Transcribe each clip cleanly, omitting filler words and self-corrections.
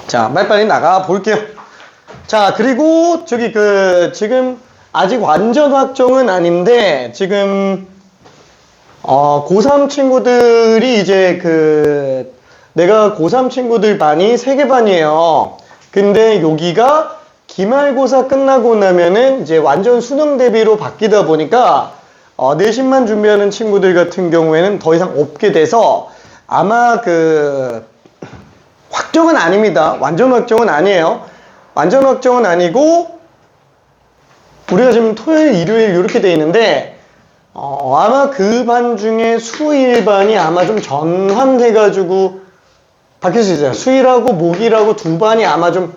자, 빨리빨리 나가 볼게요. 자, 그리고 저기 지금 아직 완전 확정은 아닌데, 지금, 고3 친구들이 이제 내가 고3 친구들 반이 3개 반이에요. 근데 여기가 기말고사 끝나고 나면은 이제 완전 수능 대비로 바뀌다 보니까, 내신만 준비하는 친구들 같은 경우에는 더 이상 없게 돼서 아마 확정은 아닙니다. 완전 확정은 아니에요. 완전 확정은 아니고 우리가 지금 토요일, 일요일 이렇게 돼 있는데 아마 그 반 중에 수일반이 아마 좀 전환돼가지고 바뀔 수 있어요. 수일하고 목이라고 두 반이 아마 좀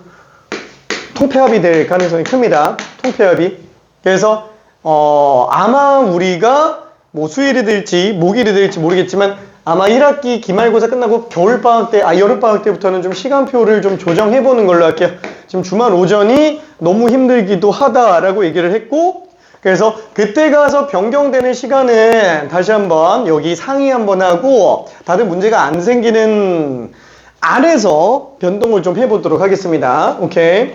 통폐합이 될 가능성이 큽니다. 통폐합이. 그래서 아마 우리가 뭐 수일이 될지 목일이 될지 모르겠지만 아마 1학기 기말고사 끝나고 겨울방학 때, 여름방학 때부터는 좀 시간표를 좀 조정해보는 걸로 할게요. 지금 주말 오전이 너무 힘들기도 하다라고 얘기를 했고, 그래서 그때 가서 변경되는 시간은 다시 한번 여기 상의 한번 하고, 다들 문제가 안 생기는 안에서 변동을 좀 해보도록 하겠습니다. 오케이.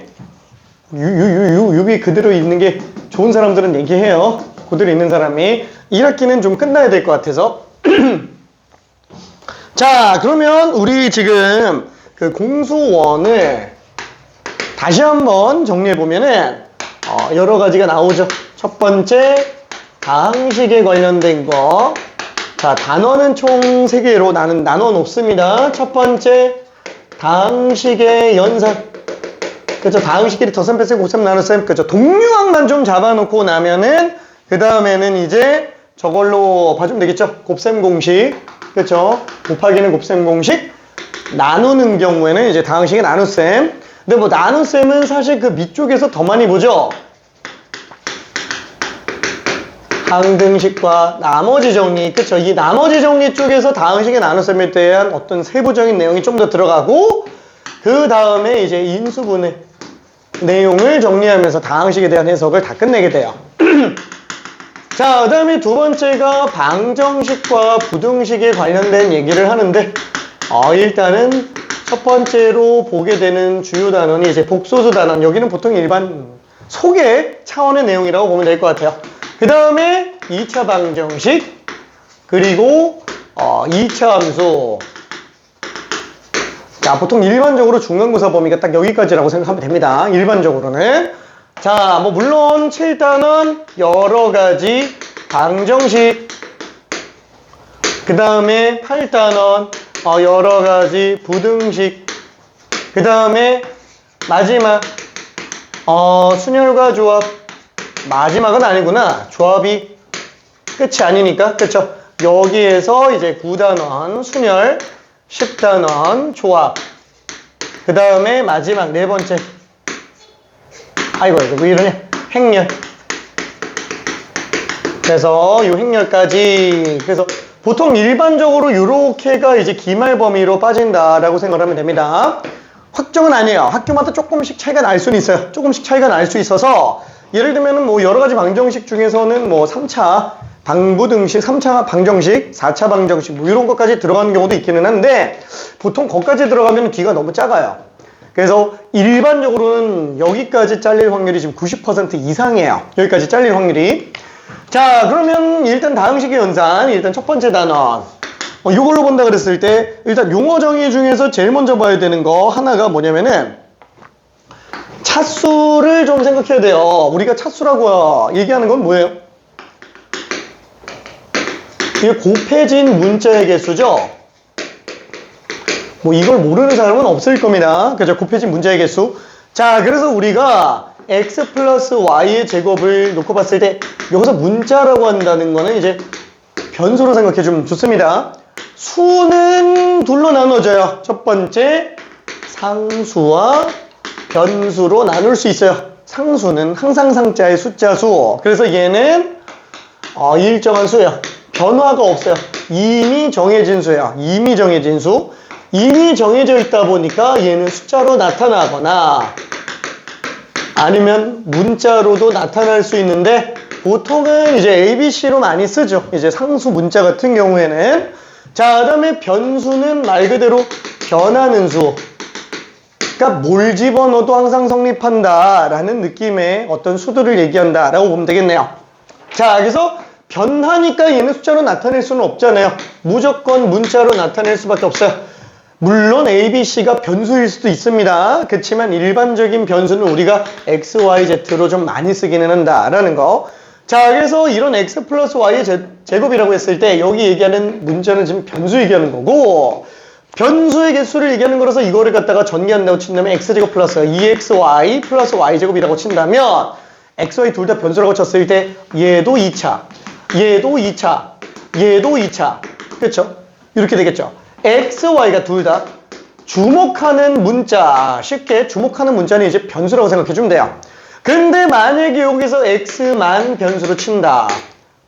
유비 그대로 있는 게 좋은 사람들은 얘기해요. 그대로 있는 사람이. 1학기는 좀 끝나야 될 것 같아서. 자, 그러면 우리 지금 공수원을 다시 한번 정리해보면은, 여러 가지가 나오죠. 첫 번째, 다항식에 관련된 거. 자, 단원은 총 3개로 나눠 놓습니다. 첫 번째, 다항식의 연산. 그죠? 다항식끼리 더셈, 뺄셈, 곱셈, 나눗셈. 그죠? 동류항만 좀 잡아놓고 나면은, 그 다음에는 이제 저걸로 봐주면 되겠죠? 곱셈 공식. 그쵸? 곱하기는 곱셈 공식. 나누는 경우에는 이제 다항식의 나눗셈. 근데 뭐 나눗셈은 사실 그 밑쪽에서 더 많이 보죠? 항등식과 나머지 정리. 그쵸? 이 나머지 정리 쪽에서 다항식의 나눗셈에 대한 어떤 세부적인 내용이 좀 더 들어가고, 그 다음에 이제 인수분해 내용을 정리하면서 다항식에 대한 해석을 다 끝내게 돼요. 자, 그 다음에 두 번째가 방정식과 부등식에 관련된 얘기를 하는데, 일단은 첫 번째로 보게 되는 주요 단원이 이제 복소수 단원. 여기는 보통 일반 소개 차원의 내용이라고 보면 될 것 같아요. 그 다음에 2차 방정식, 그리고 2차 함수. 자, 보통 일반적으로 중간고사 범위가 딱 여기까지라고 생각하면 됩니다. 일반적으로는. 자, 뭐 물론 7단원 여러 가지 방정식, 그 다음에 8단원 여러 가지 부등식, 그 다음에 마지막 순혈과 조합. 마지막은 아니구나. 조합이 끝이 아니니까. 그쵸? 여기에서 이제 9단원 순혈, 10단원 조합, 그 다음에 마지막 네 번째, 아이고 왜 이러냐, 행렬. 그래서 이 행렬까지. 그래서 보통 일반적으로 이렇게가 이제 기말 범위로 빠진다라고 생각하면 됩니다. 확정은 아니에요. 학교마다 조금씩 차이가 날 수는 있어요. 조금씩 차이가 날 수 있어서, 예를 들면은 뭐 여러 가지 방정식 중에서는 뭐 3차 방부등식, 3차 방정식, 4차 방정식 뭐 이런 것까지 들어가는 경우도 있기는 한데, 보통 거기까지 들어가면 기가 너무 작아요. 그래서 일반적으로는 여기까지 잘릴 확률이 지금 90% 이상이에요. 여기까지 잘릴 확률이. 자, 그러면 일단 다항식의 연산, 일단 첫 번째 단원. 이걸로 본다 그랬을 때 일단 용어 정의 중에서 제일 먼저 봐야 되는 거 하나가 뭐냐면은 차수를 좀 생각해야 돼요. 우리가 차수라고 얘기하는 건 뭐예요? 이게 곱해진 문자의 개수죠? 뭐 이걸 모르는 사람은 없을 겁니다. 그죠? 곱해진 문자의 개수. 자, 그래서 우리가 x 플러스 y의 제곱을 놓고 봤을 때 여기서 문자라고 한다는 거는 이제 변수로 생각해 주면 좋습니다. 수는 둘로 나눠져요. 첫 번째, 상수와 변수로 나눌 수 있어요. 상수는 항상 상자의 숫자수. 그래서 얘는 일정한 수예요. 변화가 없어요. 이미 정해진 수예요. 이미 정해진 수. 이미 정해져 있다 보니까 얘는 숫자로 나타나거나 아니면 문자로도 나타날 수 있는데, 보통은 이제 ABC로 많이 쓰죠. 이제 상수 문자 같은 경우에는. 자, 그 다음에 변수는 말 그대로 변하는 수. 그러니까 뭘 집어넣어도 항상 성립한다라는 느낌의 어떤 수들을 얘기한다라고 보면 되겠네요. 자, 그래서 변하니까 얘는 숫자로 나타낼 수는 없잖아요. 무조건 문자로 나타낼 수밖에 없어요. 물론 A, B, C가 변수일 수도 있습니다. 그렇지만 일반적인 변수는 우리가 X, Y, Z로 좀 많이 쓰기는 한다라는 거. 자, 그래서 이런 X 플러스 Y의 제곱이라고 했을 때 여기 얘기하는 문자는 지금 변수 얘기하는 거고, 변수의 개수를 얘기하는 거라서 이거를 갖다가 전개한다고 친다면 X제곱 플러스 2XY 플러스 Y제곱이라고 친다면 X, Y 둘 다 변수라고 쳤을 때 얘도 2차, 얘도 2차, 얘도 2차. 그렇죠? 이렇게 되겠죠. X, Y가 둘 다 주목하는 문자, 쉽게 주목하는 문자는 이제 변수라고 생각해 주면 돼요. 근데 만약에 여기서 X만 변수로 친다,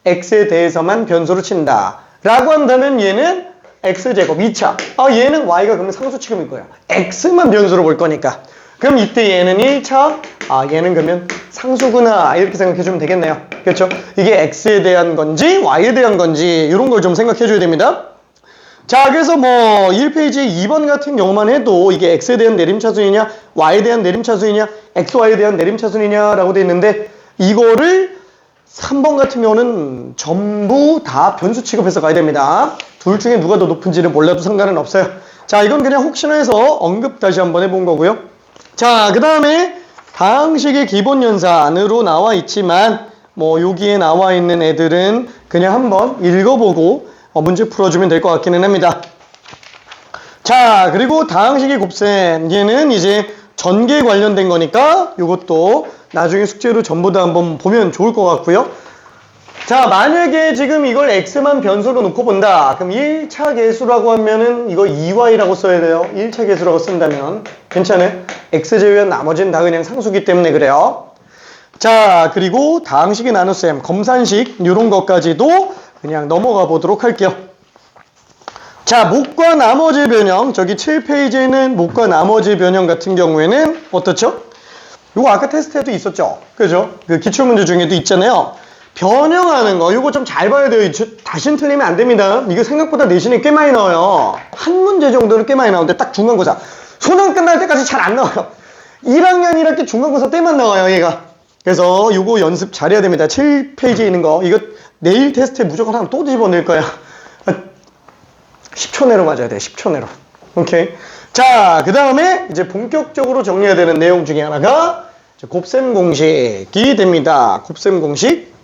X에 대해서만 변수로 친다 라고 한다면 얘는 X제곱 2차. 얘는 Y가 그러면 상수 취급일 거야. X만 변수로 볼 거니까. 그럼 이때 얘는 1차, 얘는 그러면 상수구나 이렇게 생각해 주면 되겠네요. 그렇죠? 이게 X에 대한 건지 Y에 대한 건지 이런 걸 좀 생각해 줘야 됩니다. 자, 그래서 뭐 1페이지 2번 같은 경우만 해도 이게 X에 대한 내림차순이냐 Y에 대한 내림차순이냐 XY에 대한 내림차순이냐 라고 돼 있는데, 이거를 3번 같은 경우는 전부 다 변수 취급해서 가야 됩니다. 둘 중에 누가 더 높은지는 몰라도 상관은 없어요. 자, 이건 그냥 혹시나 해서 언급 다시 한번 해본 거고요. 자, 그 다음에 다항식의 기본 연산으로 나와 있지만 뭐 여기에 나와 있는 애들은 그냥 한번 읽어보고 문제 풀어주면 될 것 같기는 합니다. 자, 그리고 다항식의 곱셈, 얘는 이제 전개 관련된 거니까 이것도 나중에 숙제로 전부 다 한번 보면 좋을 것 같고요. 자, 만약에 지금 이걸 X만 변수로 놓고 본다. 그럼 1차 계수라고 하면은 이거 2Y라고 써야 돼요. 1차 계수라고 쓴다면. 괜찮아요? X 제외한 나머지는 다 그냥 상수기 때문에 그래요. 자, 그리고 다항식의 나눗셈, 검산식 이런 것까지도 그냥 넘어가 보도록 할게요. 자, 목과 나머지 변형, 저기 7페이지에는 목과 나머지 변형 같은 경우에는 어떻죠? 요거 아까 테스트에도 있었죠? 그죠? 그 기출문제 중에도 있잖아요. 변형하는 거, 요거 좀 잘 봐야 돼요. 다시는 틀리면 안 됩니다. 이거 생각보다 내신에 꽤 많이 나와요. 한 문제 정도는 꽤 많이 나오는데 딱 중간고사. 소년 끝날 때까지 잘 안 나와요. 1학년 1학기 중간고사 때만 나와요, 얘가. 그래서 요거 연습 잘해야 됩니다. 7페이지에 있는 거. 이거 내일 테스트에 무조건 하나 또 집어넣을 거야. 10초 내로 맞아야 돼. 10초 내로. 오케이. 자, 그 다음에 이제 본격적으로 정리해야 되는 내용 중에 하나가 곱셈 공식이 됩니다. 곱셈 공식.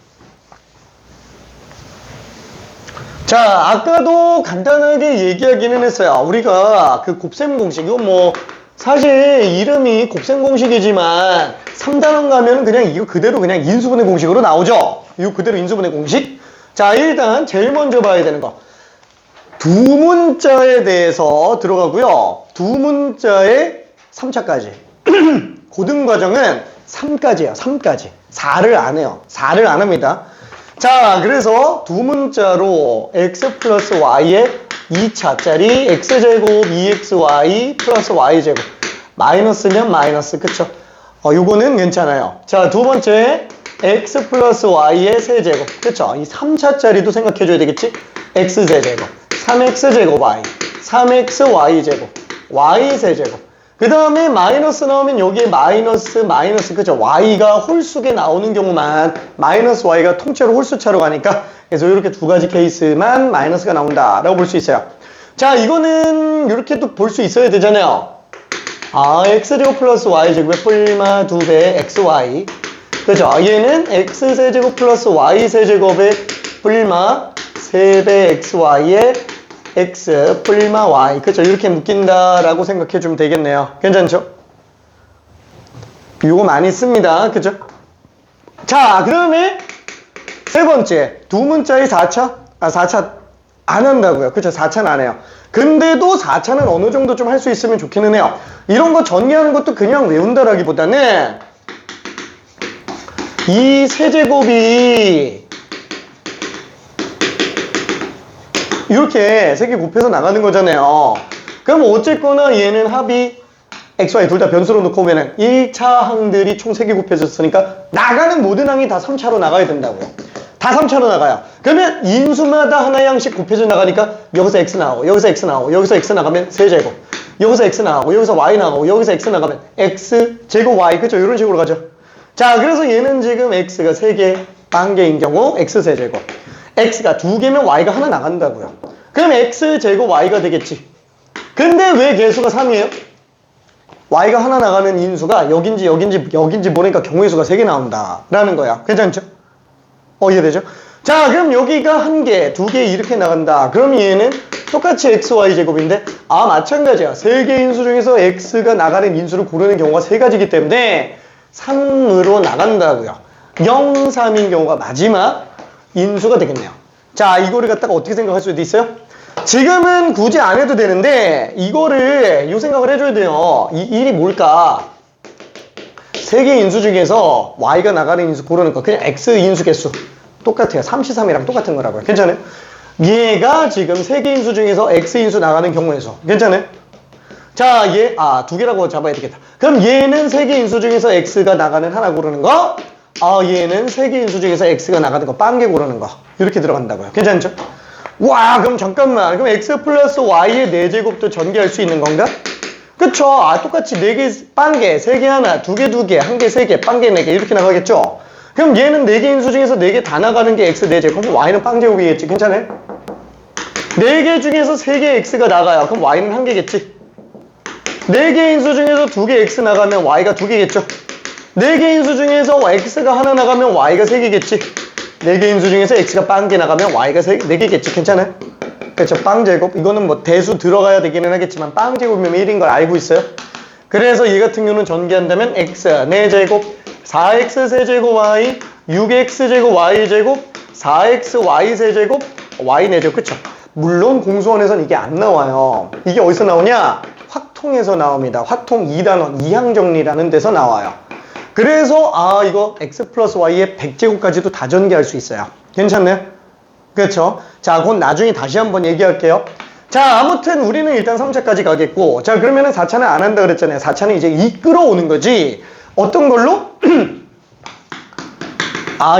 자, 아까도 간단하게 얘기하기는 했어요. 우리가 그 곱셈 공식, 이거 뭐 사실 이름이 곱셈 공식이지만 3단원 가면 그냥 이거 그대로 그냥 인수분해 공식으로 나오죠. 이거 그대로 인수분해 공식. 자, 일단 제일 먼저 봐야 되는 거, 두 문자에 대해서 들어가고요. 두 문자에 3차까지. 고등과정은 3까지예요. 3까지. 4를 안 해요. 4를 안 합니다. 자, 그래서 두 문자로 x 플러스 y의 2차짜리 x제곱 2xy 플러스 y제곱. 마이너스면 마이너스. 그쵸? 요거는 괜찮아요. 자, 두 번째 x 플러스 y의 세제곱. 그쵸? 이 3차짜리도 생각해줘야 되겠지? x세제곱 3x제곱 y 3xy제곱 y세제곱. 그 다음에 마이너스 나오면 여기에 마이너스 그죠? y가 홀수게 나오는 경우만 마이너스 y가 통째로 홀수차로 가니까, 그래서 이렇게 두 가지 케이스만 마이너스가 나온다 라고 볼 수 있어요. 자, 이거는 이렇게 또 볼 수 있어야 되잖아요. x제곱 플러스 y제곱의 뿔마 2배 xy. 그죠? 얘는 x세제곱 플러스 y세제곱의 뿔마 3배 xy의 x 뿔마 y. 그쵸? 이렇게 묶인다라고 생각해 주면 되겠네요. 괜찮죠? 이거 많이 씁니다. 그죠? 자, 그 다음에 세 번째, 두 문자의 4차? 4차 안 한다고요. 그쵸? 4차는 안 해요. 근데도 4차는 어느 정도 좀 할 수 있으면 좋기는 해요. 이런 거 전개하는 것도 그냥 외운다라기보다는 이 세제곱이 이렇게 세 개 곱해서 나가는 거잖아요. 그럼 어쨌거나 얘는 합이 XY 둘 다 변수로 놓고 보면은 1차 항들이 총 3개 곱해졌으니까 나가는 모든 항이 다 3차로 나가야 된다고요. 다 3차로 나가요. 그러면 인수마다 하나 양씩 곱해져 나가니까 여기서 x 나오고 여기서 x 나오고 여기서 x 나가면 세제곱, 여기서 x 나가고 여기서 y 나가고 여기서 x 나가면 x 제곱 y, 그쵸? 이런 식으로 가죠. 자, 그래서 얘는 지금 x가 3개 빵개인 경우 x 세제곱, x가 2개면 y가 하나 나간다고요. 그럼 x 제곱 y가 되겠지. 근데 왜 개수가 3이에요? y가 하나 나가는 인수가 여긴지 모르니까 경우의 수가 3개 나온다라는 거야. 괜찮죠? 이해되죠? 자, 그럼 여기가 1개, 2개 이렇게 나간다. 그럼 얘는 똑같이 xy 제곱인데, 마찬가지야. 3개 인수 중에서 x가 나가는 인수를 고르는 경우가 3가지이기 때문에 3으로 나간다고요. 0, 3인 경우가 마지막 인수가 되겠네요. 자, 이거를 갖다가 어떻게 생각할 수도 있어요? 지금은 굳이 안 해도 되는데 이거를 이 생각을 해줘야 돼요. 이 일이 뭘까? 3개 인수 중에서 y가 나가는 인수 고르는 거 그냥 x 인수 개수 똑같아요. 3C3이랑 똑같은 거라고요. 괜찮아요? 얘가 지금 3개 인수 중에서 x 인수 나가는 경우에서 괜찮아요? 자, 얘 2개라고 잡아야 되겠다. 그럼 얘는 3개 인수 중에서 x가 나가는 하나 고르는 거, 얘는 3개 인수 중에서 x가 나가는 거 빵개 고르는 거 이렇게 들어간다고요. 괜찮죠? 와, 그럼 잠깐만. 그럼 x 플러스 y의 4제곱도 전개할 수 있는 건가? 그쵸? 똑같이 4개 빵개, 3개 하나, 2개 2개, 1개 3개, 빵개 4개 이렇게 나가겠죠? 그럼 얘는 4개 인수 중에서 4개 다 나가는 게 x 4제곱, 그럼 y는 빵제곱이겠지. 괜찮아요? 4개 중에서 3개 x가 나가요. 그럼 y는 1개겠지. 4개 인수 중에서 2개 x 나가면 y가 2개겠죠. 4개 인수 중에서 x가 하나 나가면 y가 3개겠지. 4개 인수 중에서 x가 빵개 나가면 y가 4개겠지. 괜찮아요? 그렇죠. 빵제곱. 이거는 뭐 대수 들어가야 되기는 하겠지만 빵제곱이면 1인 걸 알고 있어요. 그래서 이 같은 경우는 전개한다면 x 4제곱, 4x 세제곱 y, 6x 제곱 y 제곱, 4x y 세제곱, y 4제곱. 그쵸? 물론 공수원에서는 이게 안 나와요. 이게 어디서 나오냐? 확통에서 나옵니다. 확통 2단원, 이항정리라는 데서 나와요. 그래서 이거 x 플러스 y의 100제곱까지도 다 전개할 수 있어요. 괜찮나요? 그렇죠? 자, 그건 나중에 다시 한번 얘기할게요. 자, 아무튼 우리는 일단 3차까지 가겠고, 자, 그러면은 4차는 안 한다 그랬잖아요. 4차는 이제 이끌어오는 거지. 어떤 걸로?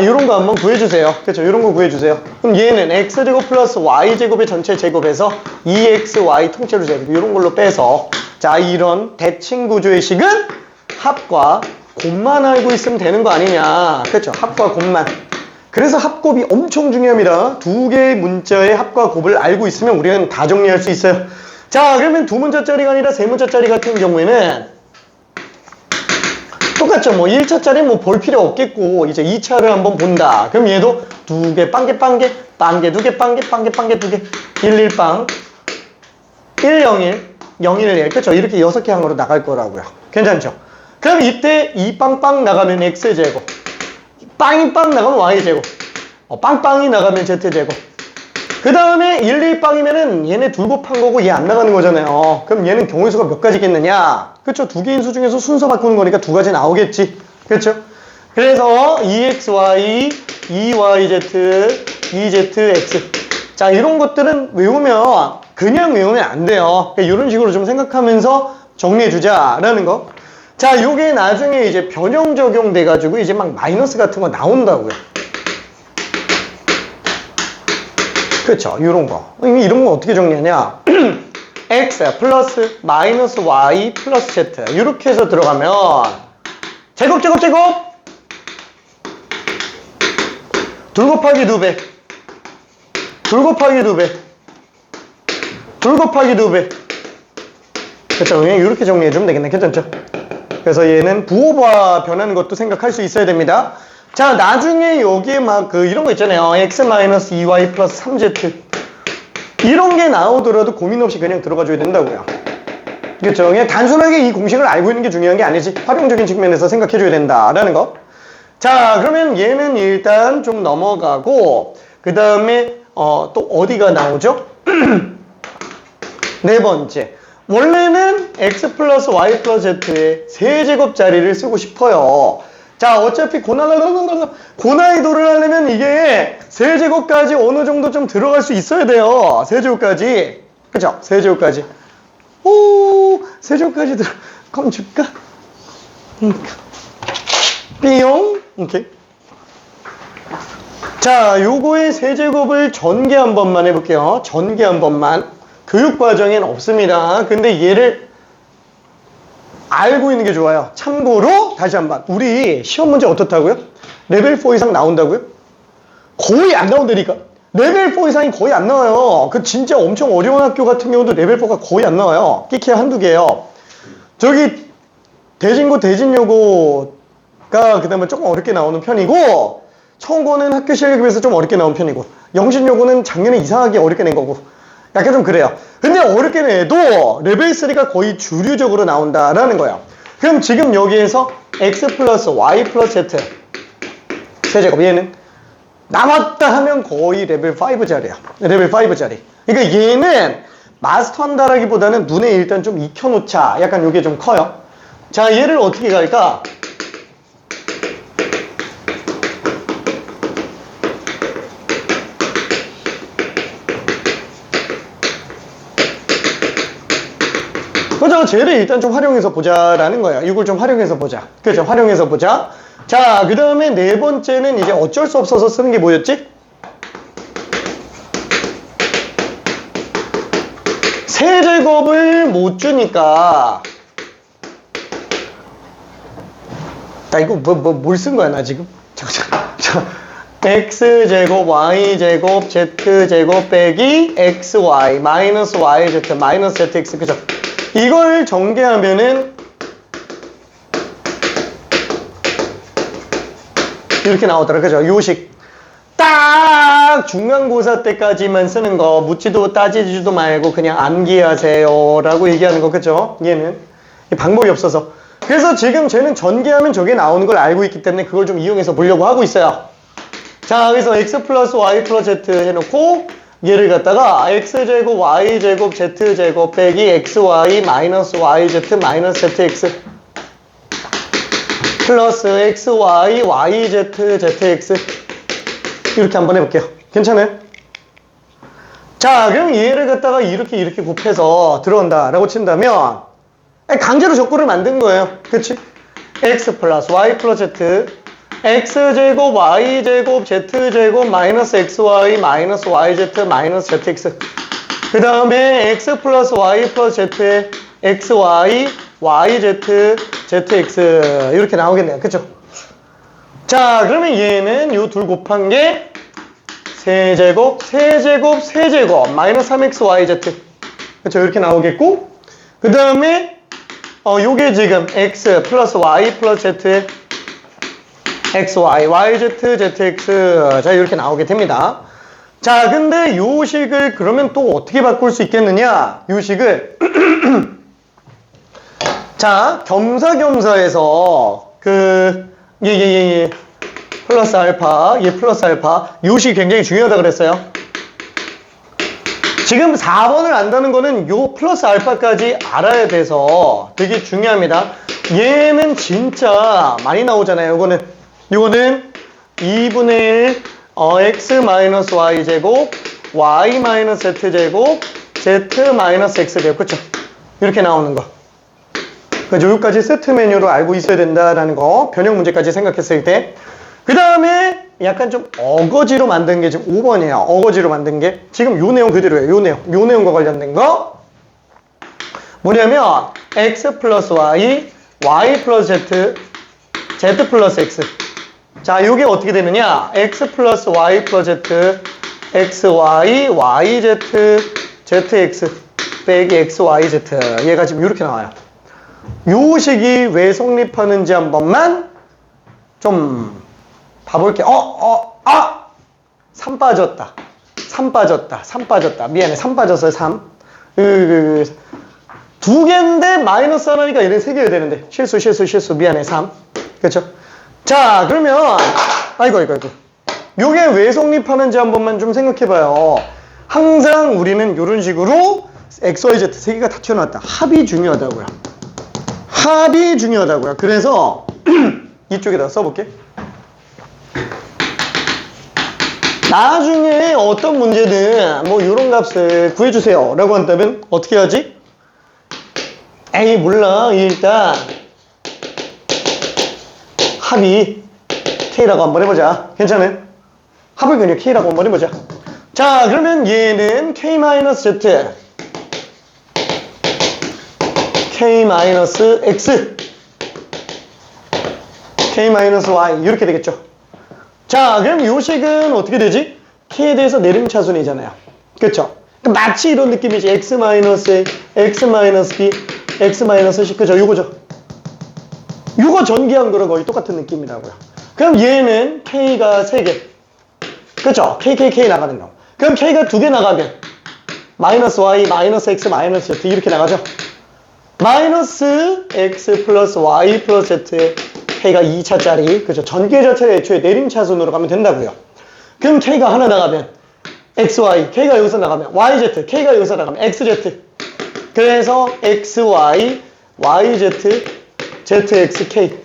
요런 거 한번 구해주세요. 그렇죠? 이런 거 구해주세요. 그럼 얘는 x제곱 플러스 y제곱의 전체 제곱에서 2xy 통째로 제곱, 이런 걸로 빼서, 자, 이런 대칭 구조의 식은 합과 곱만 알고 있으면 되는 거 아니냐. 그렇죠? 합과 곱만. 그래서 합곱이 엄청 중요합니다. 2개의 문자의 합과 곱을 알고 있으면 우리는 다 정리할 수 있어요. 자, 그러면 2문자짜리가 아니라 3문자짜리 같은 경우에는 똑같죠. 뭐 1차짜리 뭐 볼 필요 없겠고, 이제 2차를 한번 본다. 그럼 얘도 2개 빵개 2개 빵개 2개 11빵 101 011 그렇죠? 이렇게 6개 항으로 나갈 거라고요. 괜찮죠? 그럼 이때 2빵빵 나가면 x제곱, 빵이 빵 나가면 y제곱, 빵빵이 나가면 z제곱. 그 다음에 1, 2빵이면은 얘네 둘 곱한 거고 얘 안 나가는 거잖아요. 그럼 얘는 경우의 수가 몇 가지겠느냐? 그쵸? 2개 인수 중에서 순서 바꾸는 거니까 2가지 나오겠지. 그쵸? 그래서 2xy, 2yz, 2zx. 자, 이런 것들은 그냥 외우면 안 돼요. 그러니까 이런 식으로 좀 생각하면서 정리해주자라는 거. 자, 요게 나중에 이제 변형 적용돼가지고 이제 막 마이너스 같은 거 나온다고요. 그렇죠. 이런 거. 이런 거 어떻게 정리하냐? x 플러스 마이너스 y 플러스 z 이렇게 해서 들어가면 제곱 둘 곱하기 2배, 둘 곱하기 2배, 둘 곱하기 2배. 그렇죠. 그냥 이렇게 정리해주면 되겠네. 괜찮죠? 그래서 얘는 부호바 변하는 것도 생각할 수 있어야 됩니다. 자, 나중에 여기에 막 이런 거 있잖아요. x-2y 플러스 3z. 이런 게 나오더라도 고민 없이 그냥 들어가줘야 된다고요. 그렇죠? 그냥 단순하게 이 공식을 알고 있는 게 중요한 게 아니지. 활용적인 측면에서 생각해줘야 된다라는 거. 자, 그러면 얘는 일단 좀 넘어가고, 그 다음에, 또 어디가 나오죠? 네 번째. 원래는 x 플러스 y 플러스 z의 세제곱짜리를 쓰고 싶어요. 자, 어차피 고난이도를 하려면 이게 세제곱까지 어느 정도 좀 들어갈 수 있어야 돼요. 세제곱까지. 그죠? 세제곱까지. 세제곱까지 그럼 줄까? 삐용. 오케이. 자, 요거의 세제곱을 전개 한 번만 해볼게요. 전개 한 번만. 교육과정엔 없습니다. 근데 얘를 알고 있는 게 좋아요. 참고로 다시 한번. 우리 시험 문제 어떻다고요? 레벨 4 이상 나온다고요? 거의 안 나온다니까. 레벨 4 이상이 거의 안 나와요. 그 진짜 엄청 어려운 학교 같은 경우도 레벨 4가 거의 안 나와요. 끼케 한두 개요. 저기 대진고, 대진여고가 그 다음에 조금 어렵게 나오는 편이고, 청고는 학교 실력에 비해서 좀 어렵게 나온 편이고, 영신여고는 작년에 이상하게 어렵게 낸 거고, 약간 좀 그래요. 근데 어렵게 내도 레벨 3가 거의 주류적으로 나온다라는 거예요. 그럼 지금 여기에서 x 플러스 y 플러스 z 세제곱, 얘는 남았다 하면 거의 레벨 5짜리야. 레벨 5짜리. 그러니까 얘는 마스터한다라기보다는 눈에 일단 좀 익혀놓자. 약간 요게 좀 커요. 자, 얘를 어떻게 갈까? 그죠? 쟤를 일단 좀 활용해서 보자라는 거예요. 이걸 좀 활용해서 보자. 그죠? 활용해서 보자. 자, 그 다음에 네 번째는 이제 어쩔 수 없어서 쓰는 게 뭐였지? 세제곱을 못 주니까. 나 이거 뭘 쓴 거야, 나 지금? 잠깐. x제곱, y제곱, z제곱 빼기 xy, 마이너스 yz, 마이너스 zx. 그죠? 이걸 전개하면은 이렇게 나오더라. 그죠? 요식. 딱 중간고사 때까지만 쓰는 거, 묻지도 따지지도 말고 그냥 암기하세요 라고 얘기하는 거. 그죠? 얘는 방법이 없어서. 그래서 지금 쟤는 전개하면 저게 나오는 걸 알고 있기 때문에 그걸 좀 이용해서 보려고 하고 있어요. 자, 그래서 x 플러스 y 플러스 z 해놓고 얘를 갖다가 x제곱 y제곱 z제곱 빼기 xy 마이너스 yz 마이너스 zx 플러스 xy yz zx 이렇게 한번 해볼게요. 괜찮아요? 자, 그럼 얘를 갖다가 이렇게 곱해서 들어온다 라고 친다면 강제로 적구를 만든 거예요. 그치? x 플러스 y 플러스 z x제곱 y제곱 z제곱 마이너스 xy 마이너스 yz 마이너스 zx 그 다음에 x 플러스 y 플러스 z에 xy yz zx 이렇게 나오겠네요. 그쵸? 자, 그러면 얘는 요 둘 곱한 게 세제곱 마이너스 3xyz 그쵸? 이렇게 나오겠고 그 다음에 요게 지금 x 플러스 y 플러스 z에 xy, yz, zx 자 이렇게 나오게 됩니다. 자, 근데 요 식을 그러면 또 어떻게 바꿀 수 있겠느냐? 요 식을 자, 겸사겸사해서 플러스 알파, 플러스 알파 요 식이 굉장히 중요하다 그랬어요. 지금 4번을 안다는 거는 요 플러스 알파까지 알아야 돼서 되게 중요합니다. 얘는 진짜 많이 나오잖아요. 요거는 2분의 1 x 마이너스 y 제곱 y 마이너스 z 제곱 z 마이너스 x 제곱 그쵸? 이렇게 나오는 거. 그래서 여기까지 세트 메뉴로 알고 있어야 된다라는 거. 변형 문제까지 생각했을 때. 그 다음에 약간 좀 어거지로 만든 게 지금 5번이에요. 어거지로 만든 게 지금 요 내용 그대로예요. 요 내용과 관련된 거 뭐냐면 x 플러스 y, y 플러스 z, z 플러스 x. 자, 요게 어떻게 되느냐? x 플러스 y 플러스 z, xy, yz, zx 빼기 xyz. 얘가 지금 이렇게 나와요. 요 식이 왜 성립하는지 한 번만 좀 봐볼게요. 3 빠졌다. 3 빠졌다. 미안해. 3 빠졌어요. 3. 두 개인데 마이너스 하나니까 얘는 3개여야 되는데. 실수. 미안해. 3. 그렇죠? 자, 그러면 아이고. 요게 왜 성립하는지 한 번만 좀 생각해봐요. 항상 우리는 이런 식으로 x, y, z 3개가 다 튀어나왔다. 합이 중요하다고요. 그래서 이쪽에다 써볼게. 나중에 어떤 문제든 뭐 이런 값을 구해주세요 라고 한다면 어떻게 하지? 에이 몰라. 일단 합의 K라고 한번 해보자. 괜찮아요? 합을 그냥 K라고 한번 해보자. 자, 그러면 얘는 K-Z K-X K-Y 이렇게 되겠죠. 자, 그럼 요 식은 어떻게 되지? K에 대해서 내림차순이잖아요. 그쵸? 마치 이런 느낌이지. X-A, X-B, X-C 그죠? 요거죠. 요거 전개한 거랑 거의 똑같은 느낌이라고요. 그럼 얘는 K가 3개. 그쵸? K 나가는 거. 그럼 K가 2개 나가면 마이너스 Y, 마이너스 X, 마이너스 Z 이렇게 나가죠? 마이너스 X 플러스 Y 플러스 Z K가 2차짜리 그죠? 전개 자체를 애초에 내림차순으로 가면 된다고요. 그럼 K가 하나 나가면 XY, K가 여기서 나가면 YZ, K가 여기서 나가면 XZ 그래서 XY, YZ, ZXK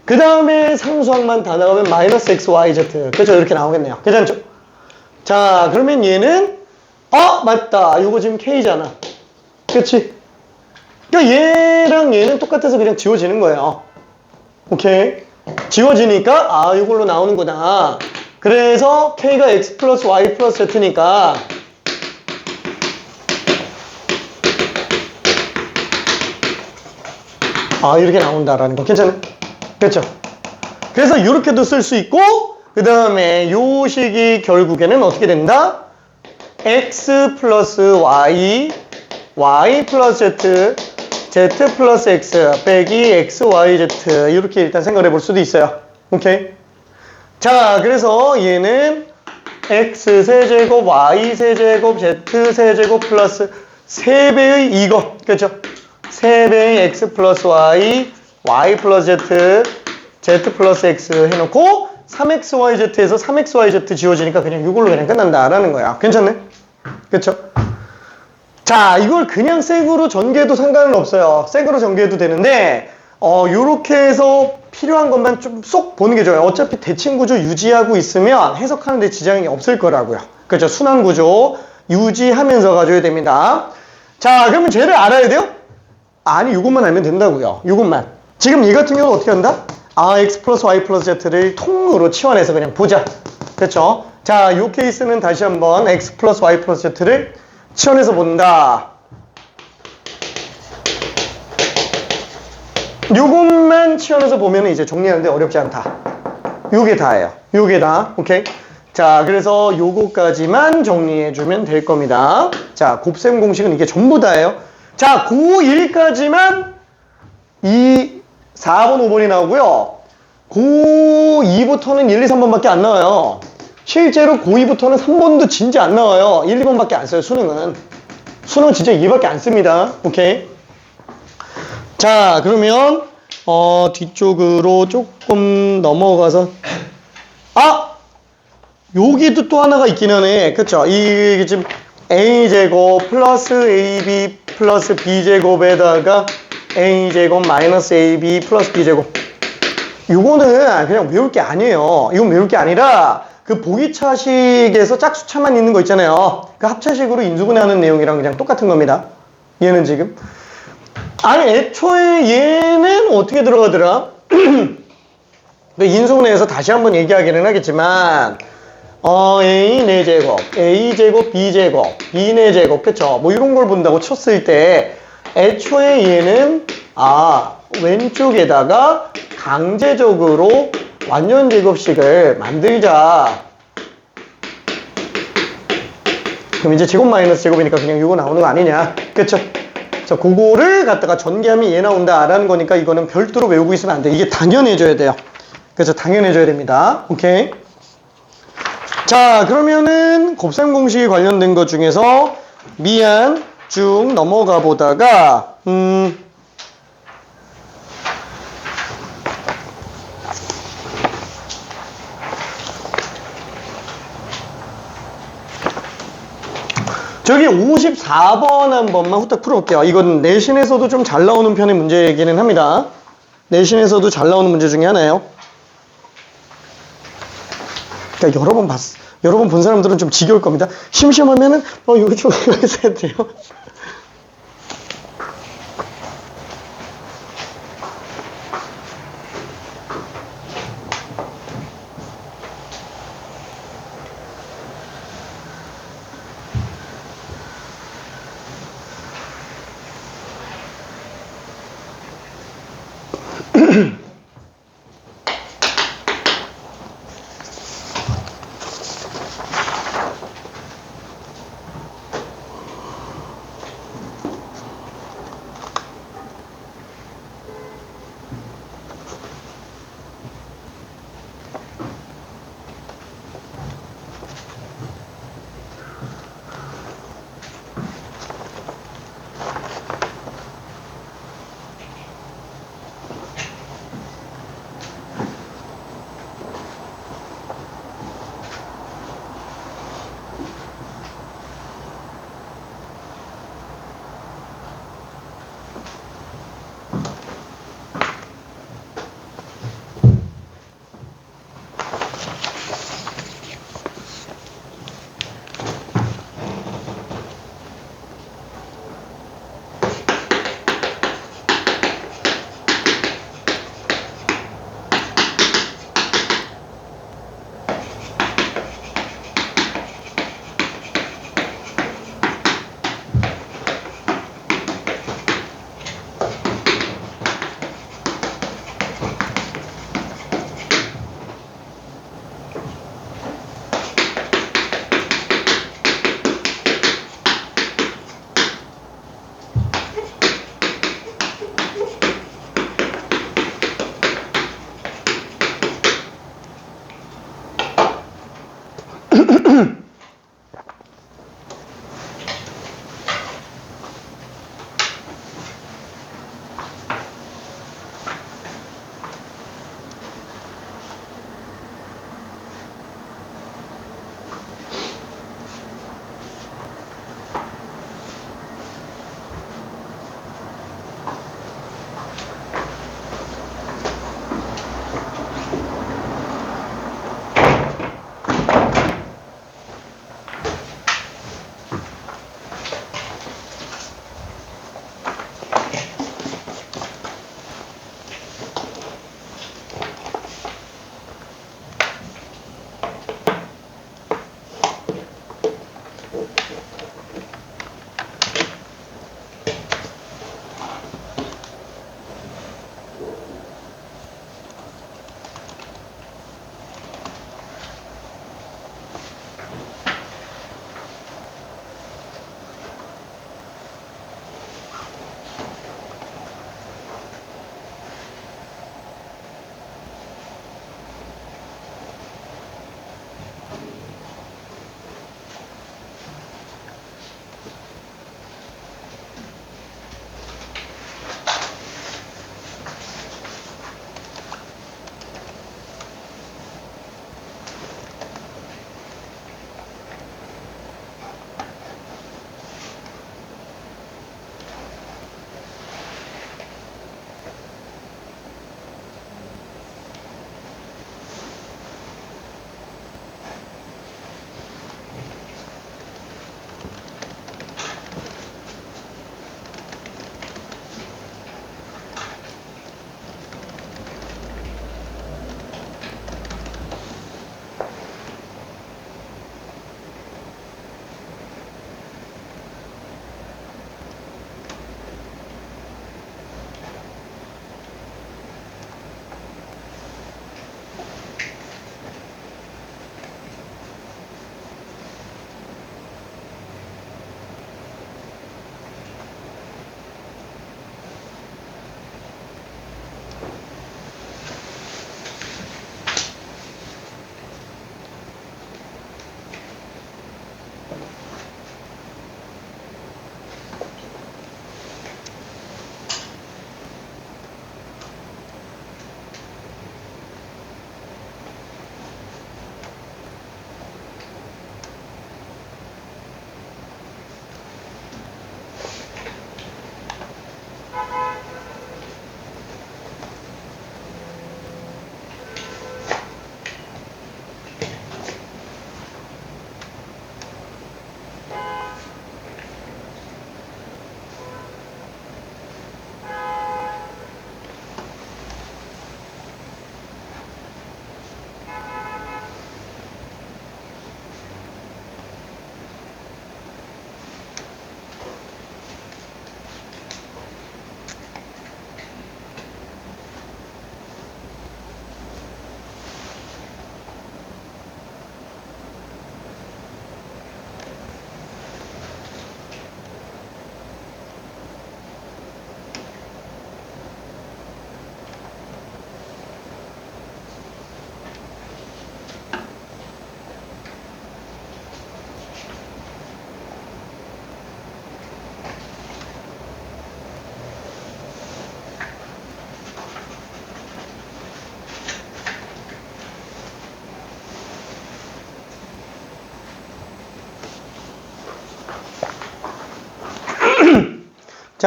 그 다음에 상수항만 다 나가면 마이너스 XYZ 그죠? 이렇게 나오겠네요. 괜찮죠? 자, 그러면 얘는 맞다. 이거 지금 K잖아. 그치? 그러니까 얘랑 얘는 똑같아서 그냥 지워지는 거예요. 오케이? 지워지니까 이걸로 나오는구나. 그래서 K가 X 플러스 Y 플러스 Z니까 이렇게 나온다라는 거. 괜찮아요? 그렇죠? 그래서 이렇게도 쓸 수 있고 그 다음에 요 식이 결국에는 어떻게 된다? X 플러스 Y Y 플러스 Z Z 플러스 X 빼기 X, Y, Z 이렇게 일단 생각해 볼 수도 있어요. 오케이? 자, 그래서 얘는 X 세제곱, Y 세제곱, Z 세제곱 플러스 3배의 이거. 그렇죠? 3배의 X 플러스 Y, Y 플러스 Z, Z 플러스 X 해놓고 3XYZ에서 3XYZ 지워지니까 그냥 이걸로 그냥 끝난다라는 거야. 괜찮네? 그렇죠? 자, 이걸 그냥 색으로 전개해도 상관은 없어요. 색으로 전개해도 되는데 요렇게 해서 필요한 것만 좀 쏙 보는 게 좋아요. 어차피 대칭 구조 유지하고 있으면 해석하는 데 지장이 없을 거라고요. 그렇죠? 순환 구조 유지하면서 가져야 됩니다. 자, 그러면 쟤를 알아야 돼요? 아니, 요것만 알면 된다고요. 요것만. 지금 이 같은 경우는 어떻게 한다? X 플러스 Y 플러스 Z를 통으로 치환해서 그냥 보자. 그렇죠? 자, 요 케이스는 다시 한번 X 플러스 Y 플러스 Z를 치환해서 본다. 요것만 치환해서 보면 이제 정리하는데 어렵지 않다. 요게 다예요. 요게 다. 오케이? 자, 그래서 요거까지만 정리해주면 될 겁니다. 자, 곱셈 공식은 이게 전부 다예요. 자, 고1까지만 4번, 5번이 나오고요. 고2부터는 1, 2, 3번밖에 안 나와요. 실제로 고2부터는 3번도 진짜 안 나와요. 1, 2번밖에 안 써요, 수능은. 수능은 진짜 이게밖에 안 씁니다. 오케이? 자, 그러면 뒤쪽으로 조금 넘어가서 여기도 또 하나가 있긴 하네. 그쵸? 이게 지금 A제곱 플러스 AB 플러스 B제곱에다가 A제곱 마이너스 AB 플러스 B제곱. 요거는 그냥 외울 게 아니에요. 이건 외울 게 아니라 그 보기차식에서 짝수차만 있는 거 있잖아요. 그 합차식으로 인수분해하는 내용이랑 그냥 똑같은 겁니다. 얘는 지금. 아니, 애초에 얘는 어떻게 들어가더라? 인수분해해서 다시 한번 얘기하기는 하겠지만 A 4제곱, A제곱, B제곱, B 4제곱, 그쵸? 뭐 이런 걸 본다고 쳤을 때 애초에 얘는 왼쪽에다가 강제적으로 완전 제곱식을 만들자. 그럼 이제 제곱 마이너스 제곱이니까 그냥 이거 나오는 거 아니냐? 그쵸? 자, 그거를 갖다가 전개하면 얘 나온다라는 거니까 이거는 별도로 외우고 있으면 안 돼. 이게 당연해져야 돼요. 그래서 당연해져야 됩니다. 오케이? 자, 그러면은 곱셈 공식에 관련된 것 중에서 미안 쭉 넘어가 보다가 저기 54번 한 번만 후딱 풀어볼게요. 이건 내신에서도 좀 잘 나오는 편의 문제이기는 합니다. 내신에서도 잘 나오는 문제 중에 하나예요. 그러니까 여러 번 본 사람들은 좀 지겨울 겁니다. 심심하면은 이거 좀 해야 돼요.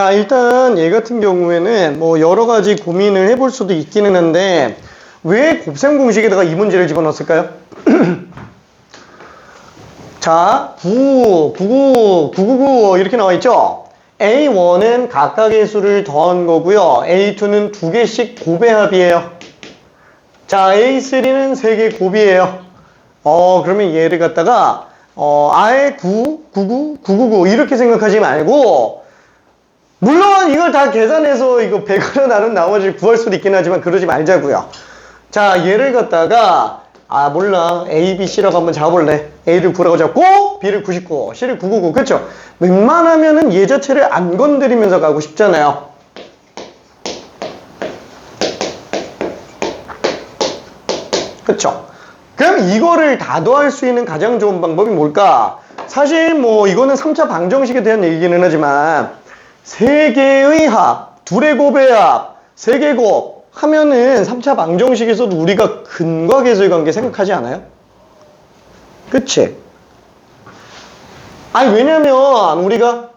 자, 일단 얘 같은 경우에는 뭐 여러 가지 고민을 해볼 수도 있기는 한데 왜 곱셈 공식에다가 이 문제를 집어넣었을까요? 자, 999 이렇게 나와 있죠? A1은 각각의 수를 더한 거고요. A2는 두 개씩 곱의 합이에요. 자, A3는 세 개 곱이에요. 그러면 얘를 갖다가 아예 999 이렇게 생각하지 말고, 물론 이걸 다 계산해서 이거 100으로 나눈 나머지를 구할 수도 있긴 하지만 그러지 말자고요. 자, 얘를 갖다가 몰라. A, B, C라고 한번 잡아볼래. A를 9라고 잡고 B를 99, C를 999. 그쵸? 웬만하면은 얘 자체를 안 건드리면서 가고 싶잖아요. 그쵸? 그럼 이거를 다도할 수 있는 가장 좋은 방법이 뭘까? 사실 뭐 이거는 3차 방정식에 대한 얘기는 하지만 세 개의 합, 둘의 곱의 합, 세 개 곱 하면은 3차 방정식에서도 우리가 근과 계수의 관계 생각하지 않아요? 그치? 아니 왜냐면 우리가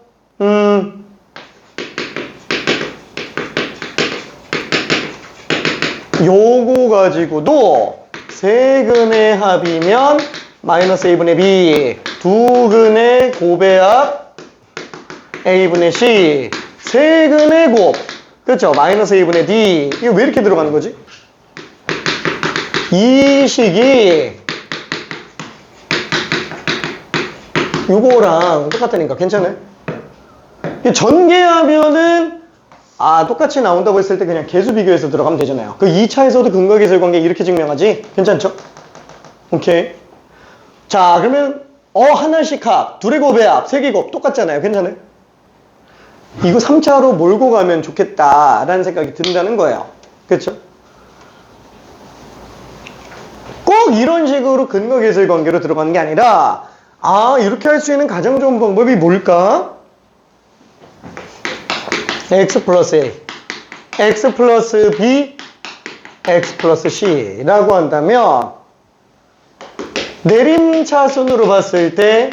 요거 가지고도 세 근의 합이면 마이너스 A분의 B, 두 근의 곱의 합 A분의 C, 세 근의 곱, 그렇죠? 마이너스 A분의 D. 이거 왜 이렇게 들어가는 거지? 이 식이 요거랑 똑같다니까 괜찮아요? 전개하면은 똑같이 나온다고 했을 때 그냥 계수 비교해서 들어가면 되잖아요. 그 2차에서도 근과 계수의 관계 이렇게 증명하지? 괜찮죠? 오케이. 자, 그러면 하나씩 합, 둘의 곱의 합, 세 개 곱 똑같잖아요. 괜찮아요? 이거 3차로 몰고 가면 좋겠다라는 생각이 든다는 거예요. 그렇죠? 꼭 이런 식으로 근과 계수의 관계로 들어가는 게 아니라 이렇게 할 수 있는 가장 좋은 방법이 뭘까? X 플러스 A, X 플러스 B, X 플러스 C라고 한다면 내림차순으로 봤을 때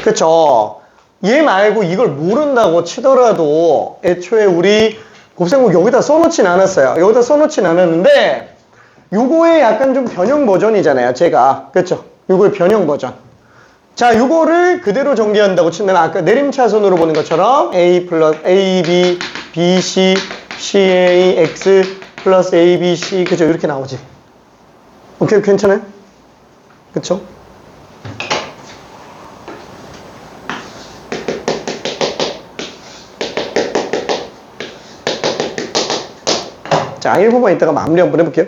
그쵸? 얘 말고 이걸 모른다고 치더라도 애초에 우리 곱셈국 여기다 써놓진 않았어요. 여기다 써놓진 않았는데 요거의 약간 좀 변형 버전이잖아요. 제가 그쵸? 요거의 변형 버전. 자, 요거를 그대로 전개한다고 치면 아까 내림차순으로 보는 것처럼 A 플러스 AB, BC, CA, X 플러스 ABC 그죠? 이렇게 나오지. 오케이, 괜찮아요? 그쵸? 자, 1부만 이따가 마무리 한번 해볼게요.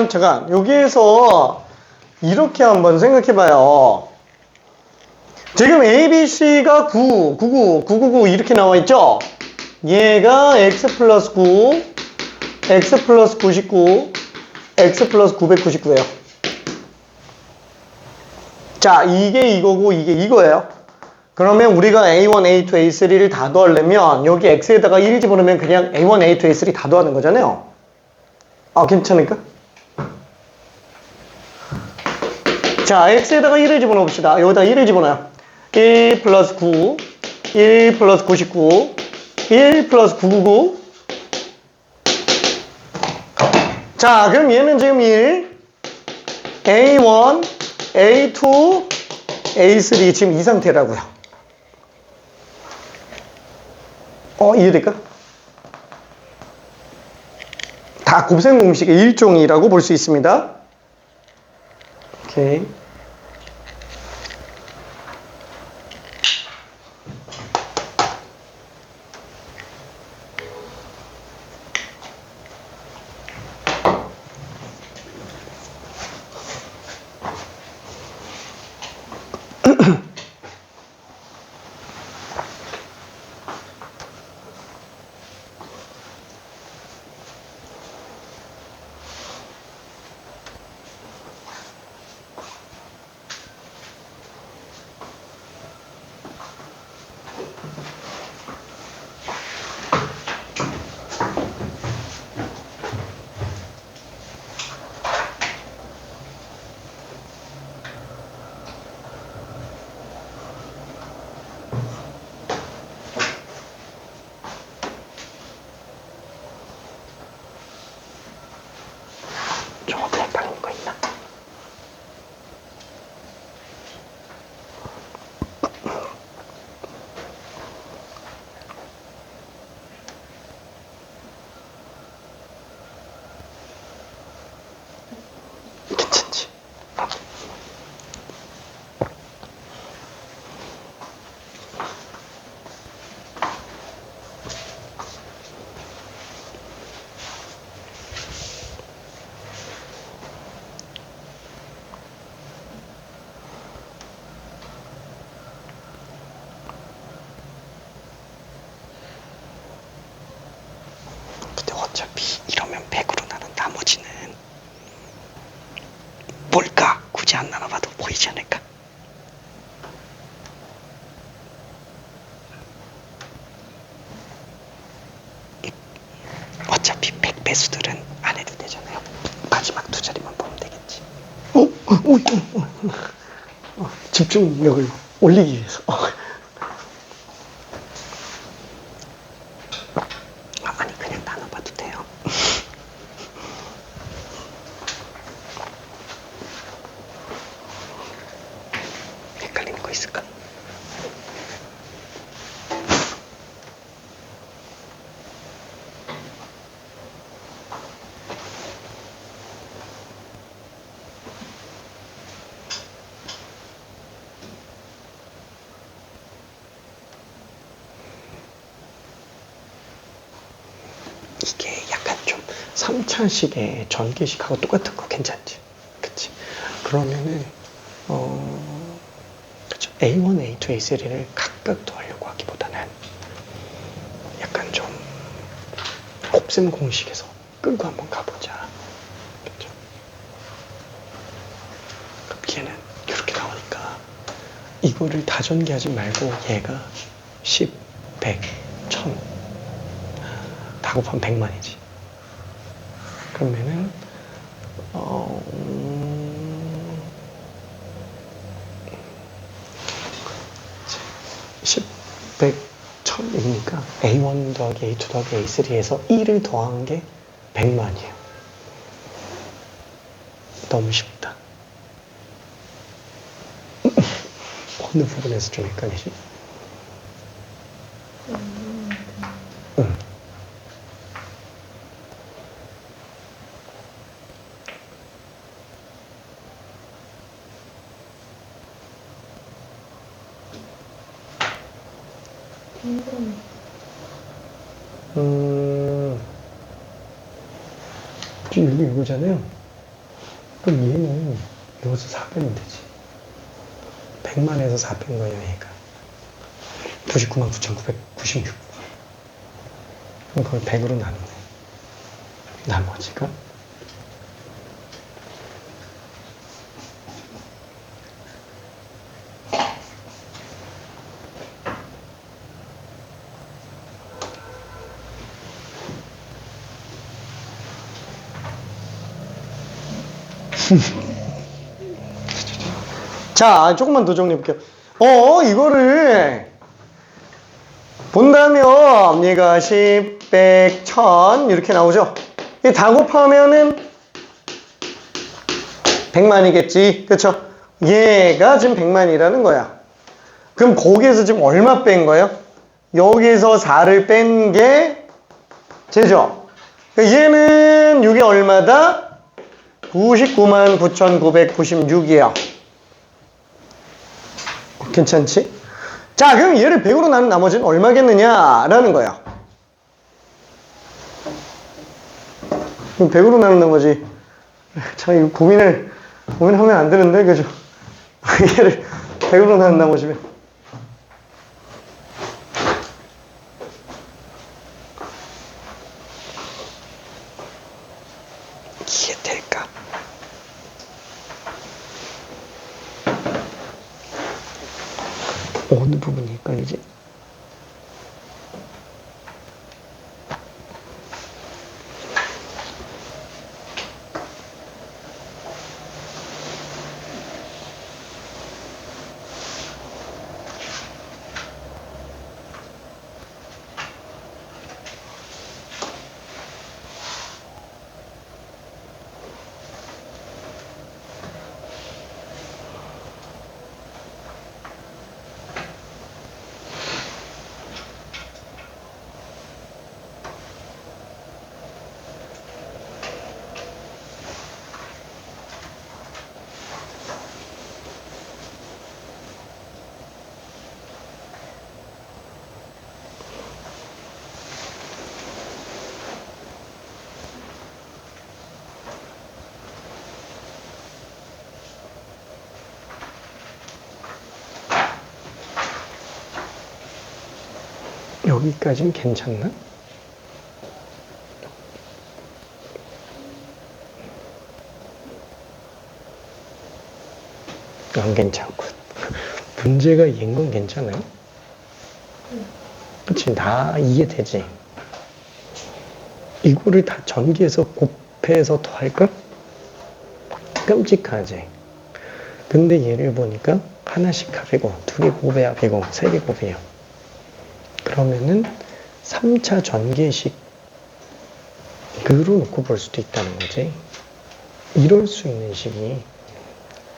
잠깐, 여기에서 이렇게 한번 생각해 봐요. 지금 ABC가 9, 99, 999 이렇게 나와 있죠? 얘가 X 플러스 9, X 플러스 99, X 플러스 999예요. 자, 이게 이거고 이게 이거예요. 그러면 우리가 A1, A2, A3를 다 더하려면 여기 X에다가 1 집어넣으면 그냥 A1, A2, A3 다 더하는 거잖아요. 아, 괜찮을까? 자, X에다가 1을 집어넣어 봅시다. 여기다 1을 집어넣어요. 1 플러스 9, 1 플러스 99, 1 플러스 999. 자, 그럼 얘는 지금 1, A1, A2, A3 지금 이 상태라고요. 이해될까? 다 곱셈 공식의 일종이라고 볼 수 있습니다. 오케이. 저한테 헷갈리는 거 있나? 괜찮지? 근데 어차피 이러면 100으로 나눈 나머지는 뭘까? 굳이 안 나눠봐도 보이지 않을까? 어차피 100배수들은 안 해도 되잖아요. 마지막 두 자리만 보면 되겠지. 집중력을 올리기 위해서. 아니, 그냥 나눠봐도 돼요. 헷갈리는 거 있을까? 이게 약간 좀 3차식의 전기식하고 똑같은 거 괜찮지? 그치? 그러면은 그쵸? A1, A2, A3를 각각 더하려고 하기보다는 약간 좀 곱셈 공식에서 끌고 한번 가보자. 그쵸? 그럼 얘는 이렇게 나오니까 이거를 다 전개하지 말고 얘가 10, 100, 1000 다 곱하면 100만이지. 그러면은 10, 100, 1000이니까 A1 더하기 A2 더하기 A3에서 1을 더한 게 100만이에요. 너무 쉽다. 어느 부분에서 좀 헷갈리지? 응. 지금 여기 이거잖아요. 그럼 얘는 여기서 4 빼면 되지. 100만에서 4 뺀 거예요, 얘가. 999,996. 그럼 그걸 100으로 나누네. 나머지가 자, 조금만 더 정리해볼게요. 이거를 본다면 얘가 10, 100, 1000 이렇게 나오죠? 이 다 곱하면은 100만이겠지. 그쵸? 얘가 지금 100만이라는 거야. 그럼 거기에서 지금 얼마 뺀 거예요? 여기서 4를 뺀 게 쟤죠? 얘는 6이 얼마다? 999,996이야. 괜찮지? 자, 그럼 얘를 100으로 나눈 나머지는 얼마겠느냐라는 거야. 그럼 100으로 나눈 나머지, 참 이거 고민하면 안 되는데, 그죠? 얘를 100으로 나눈 나머지면. 이해될까? 어느 부분이 헷갈리지? 여기까지는 괜찮나? 안 괜찮고. 문제가 얘인 건 괜찮아요? 그치, 다 이해되지? 이거를 다 전기해서 곱해서 더할까? 끔찍하지. 근데 얘를 보니까 하나씩 합이고, 두 개 곱해 합이고, 세 개 곱해요. 그러면은 3차 전개식으로 놓고 볼 수도 있다는 거지. 이럴 수 있는 식이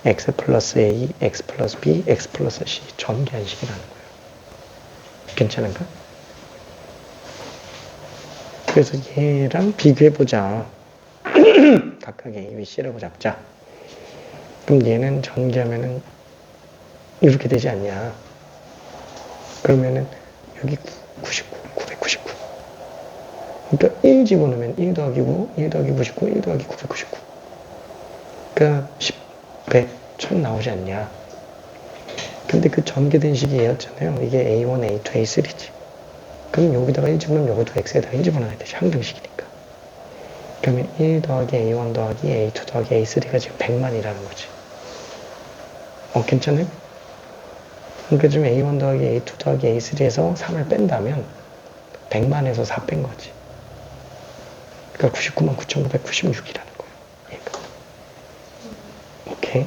x 플러스 a, x 플러스 b, x 플러스 c 전개한식이라는 거예요. 괜찮은가? 그래서 얘랑 비교해보자. 각각 a, b, c라고 잡자. 그럼 얘는 전개하면은 이렇게 되지 않냐. 그러면은 여기 99, 999. 그러니까 1 집어넣으면 1 더하기 9, 1 더하기 99, 1 더하기 999. 그러니까 10, 100, 1000 나오지 않냐. 근데 그 전개된 식이 얘였잖아요. 이게 A1, A2, A3지. 그럼 여기다가 1 집어넣으면 여기도 X에다가 1 집어넣어야 되지. 항등식이니까. 그러면 1 더하기 A1 더하기 A2 더하기 A3가 지금 100만이라는 거지. 괜찮아요? 그러니까 지금 A1 더하기 A2 더하기 A3에서 3을 뺀다면 100만에서 4 뺀 거지. 그러니까 99만 9,996이라는 거예요. 얘가. 오케이.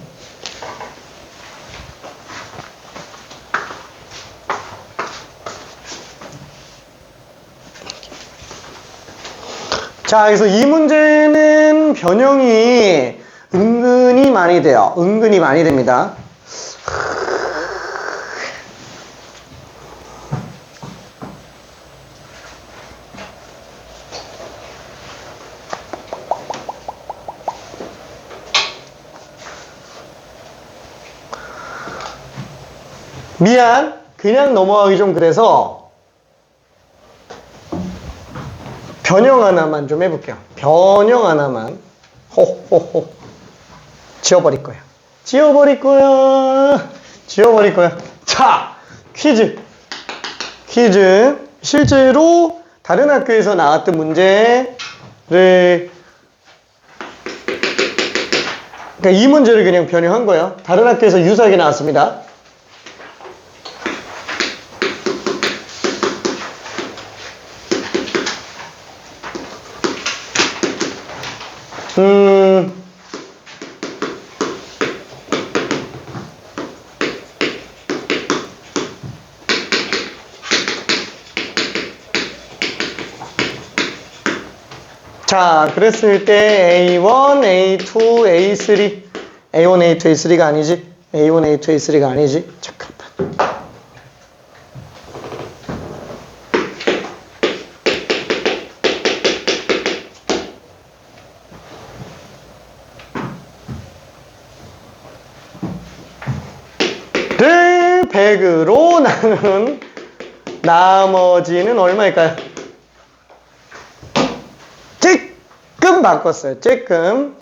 자, 그래서 이 문제는 변형이 은근히 많이 돼요. 은근히 많이 됩니다. 미안, 그냥 넘어가기 좀 그래서 변형 하나만 좀 해볼게요. 변형 하나만. 호호호. 지워버릴 거야. 지워버릴 거야. 지워버릴 거야. 자, 퀴즈. 실제로 다른 학교에서 나왔던 문제를, 그러니까 이 문제를 그냥 변형한 거예요. 다른 학교에서 유사하게 나왔습니다. 자, 그랬을 때 A1, A2, A3 A1, A2, A3가 아니지. A1, A2, A3가 아니지. 잠깐만. 를 100으로 나눈 나머지는 얼마일까요? 쬐끔 바꿨어요. 쬐끔.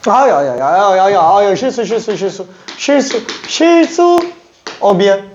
아야, 실수. 미안.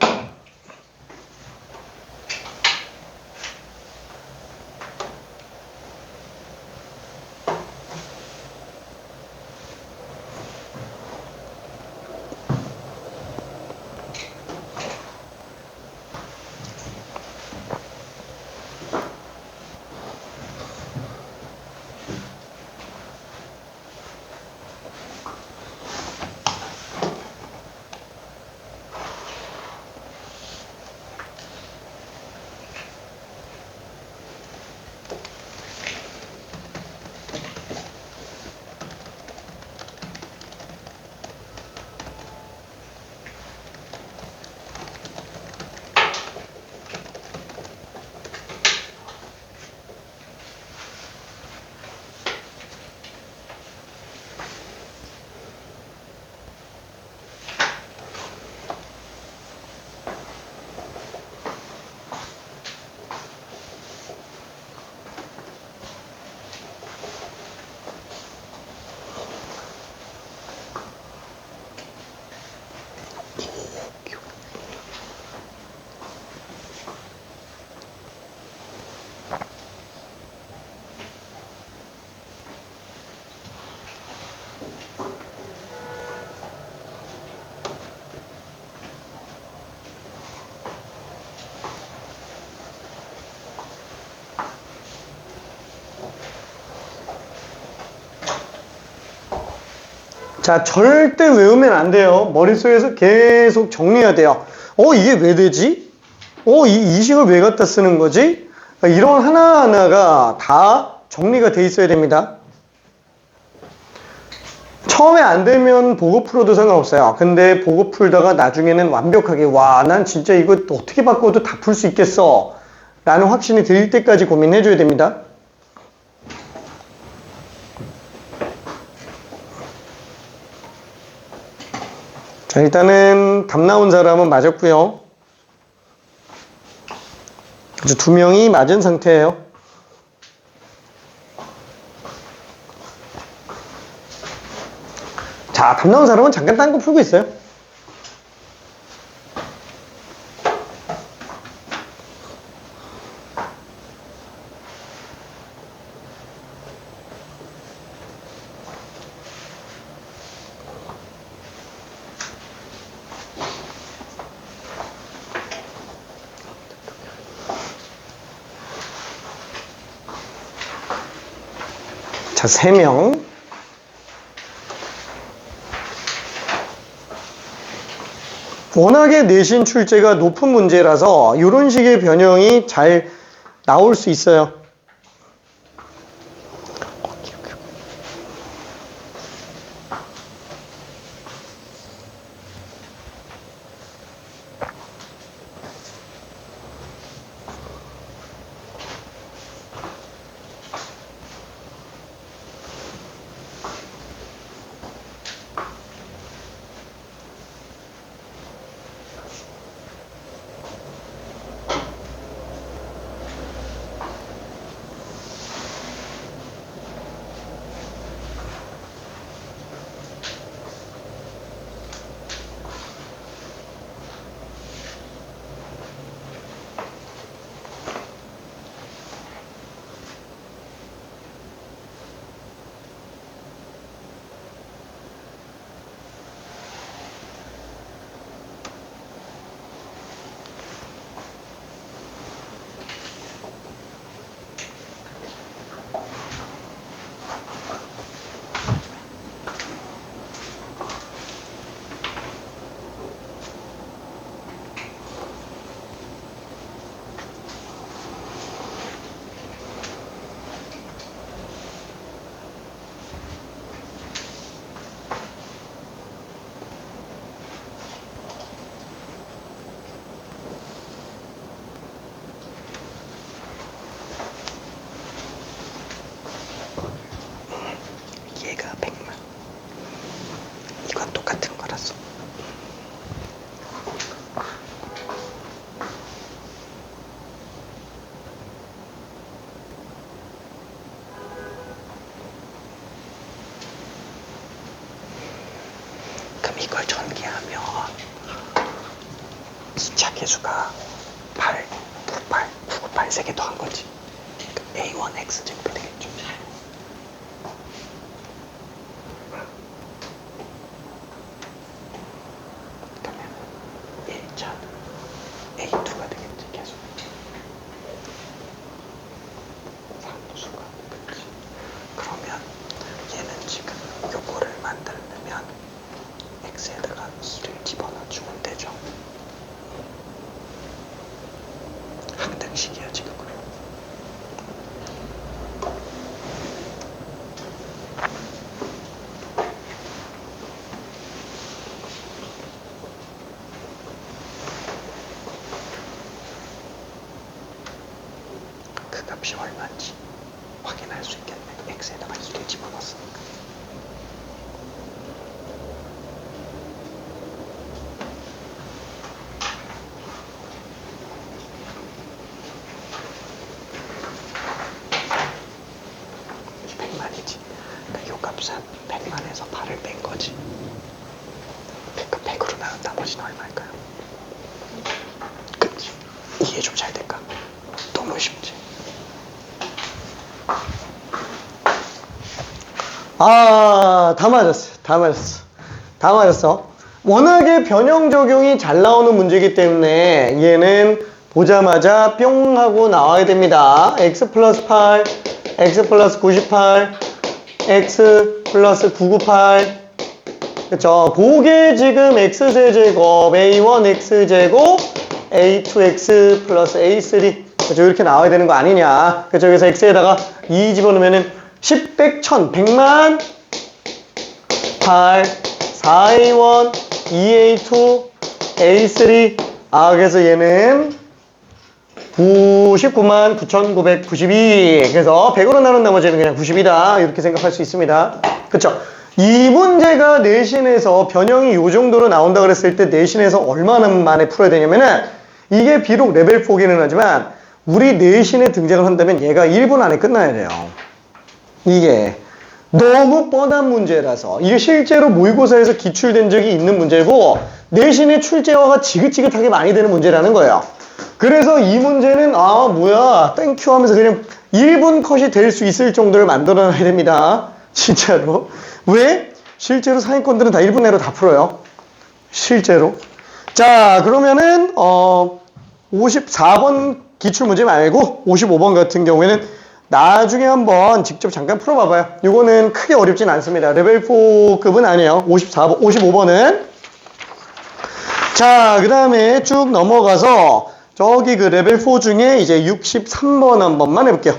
자, 절대 외우면 안 돼요. 머릿속에서 계속 정리해야 돼요. 이게 왜 되지? 이 이식을 왜 갖다 쓰는 거지? 이런 하나하나가 다 정리가 돼 있어야 됩니다. 처음에 안 되면 보고 풀어도 상관없어요. 근데 보고 풀다가 나중에는 완벽하게 와, 난 진짜 이거 어떻게 바꿔도 다 풀 수 있겠어 라는 확신이 들 때까지 고민해 줘야 됩니다. 자, 일단은 답 나온 사람은 맞았고요. 그래서 2명이 맞은 상태예요. 자, 답 나온 사람은 잠깐 딴 거 풀고 있어요. 자, 3명. 워낙에 내신 출제가 높은 문제라서 이런 식의 변형이 잘 나올 수 있어요. 얘가 100만. 이건 똑같은 거라서. 그럼 이걸 전개하면 2차 계수가 8, 98, 998 3개 더한 거지. A1X 제곱이 되겠죠. 그러면 1차 A2가 되겠지, 계속. 산수가, 그치. 그러면 얘는 지금 요거를 만들려면 X에다가 2를 집어넣어주면 되죠. 항등식이야, 지금. 그 값이 얼마인지 확인할 수 있겠네. X에다가 2를 집어넣었으니까. 이 100만이지. 그러니까 요 값은 100만에서 8을 뺀 거지. 그러니까 100으로 나눈 나머지는 얼마일까요? 그치? 이해 좀 잘 될까? 너무 쉽지? 다 맞았어요. 다 맞았어. 다 맞았어. 워낙에 변형 적용이 잘 나오는 문제이기 때문에 얘는 보자마자 뿅 하고 나와야 됩니다. x 플러스 8, x 플러스 98, x 플러스 998, 그쵸? 그게 지금 x세제곱 a1x제곱 a2x 플러스 a3 그쵸? 이렇게 나와야 되는 거 아니냐. 그쵸? 그래서 x에다가 2 집어넣으면은 10, 100, 1000, 100만 8, 4a1, 2a2, a3 그래서 얘는 99만 9,992 그래서 100으로 나눈 나머지는 그냥 90이다 이렇게 생각할 수 있습니다. 그쵸? 이 문제가 내신에서 변형이 이 정도로 나온다 그랬을 때 내신에서 얼마나 만에 풀어야 되냐면은 이게 비록 레벨 4기는 하지만 우리 내신에 등장을 한다면 얘가 1분 안에 끝나야 돼요. 이게 너무 뻔한 문제라서 이게 실제로 모의고사에서 기출된 적이 있는 문제고 내신의 출제화가 지긋지긋하게 많이 되는 문제라는 거예요. 그래서 이 문제는 뭐야 땡큐 하면서 그냥 1분 컷이 될 수 있을 정도를 만들어 놔야 됩니다. 진짜로. 왜? 실제로 상위권들은 다 1분 내로 다 풀어요. 실제로. 자, 그러면은 54번 기출문제 말고 55번 같은 경우에는 나중에 한번 직접 잠깐 풀어봐봐요. 이거는 크게 어렵진 않습니다. 레벨 4급은 아니에요. 55번은. 자, 그 다음에 쭉 넘어가서 저기 그 레벨 4 중에 이제 63번 한 번만 해볼게요.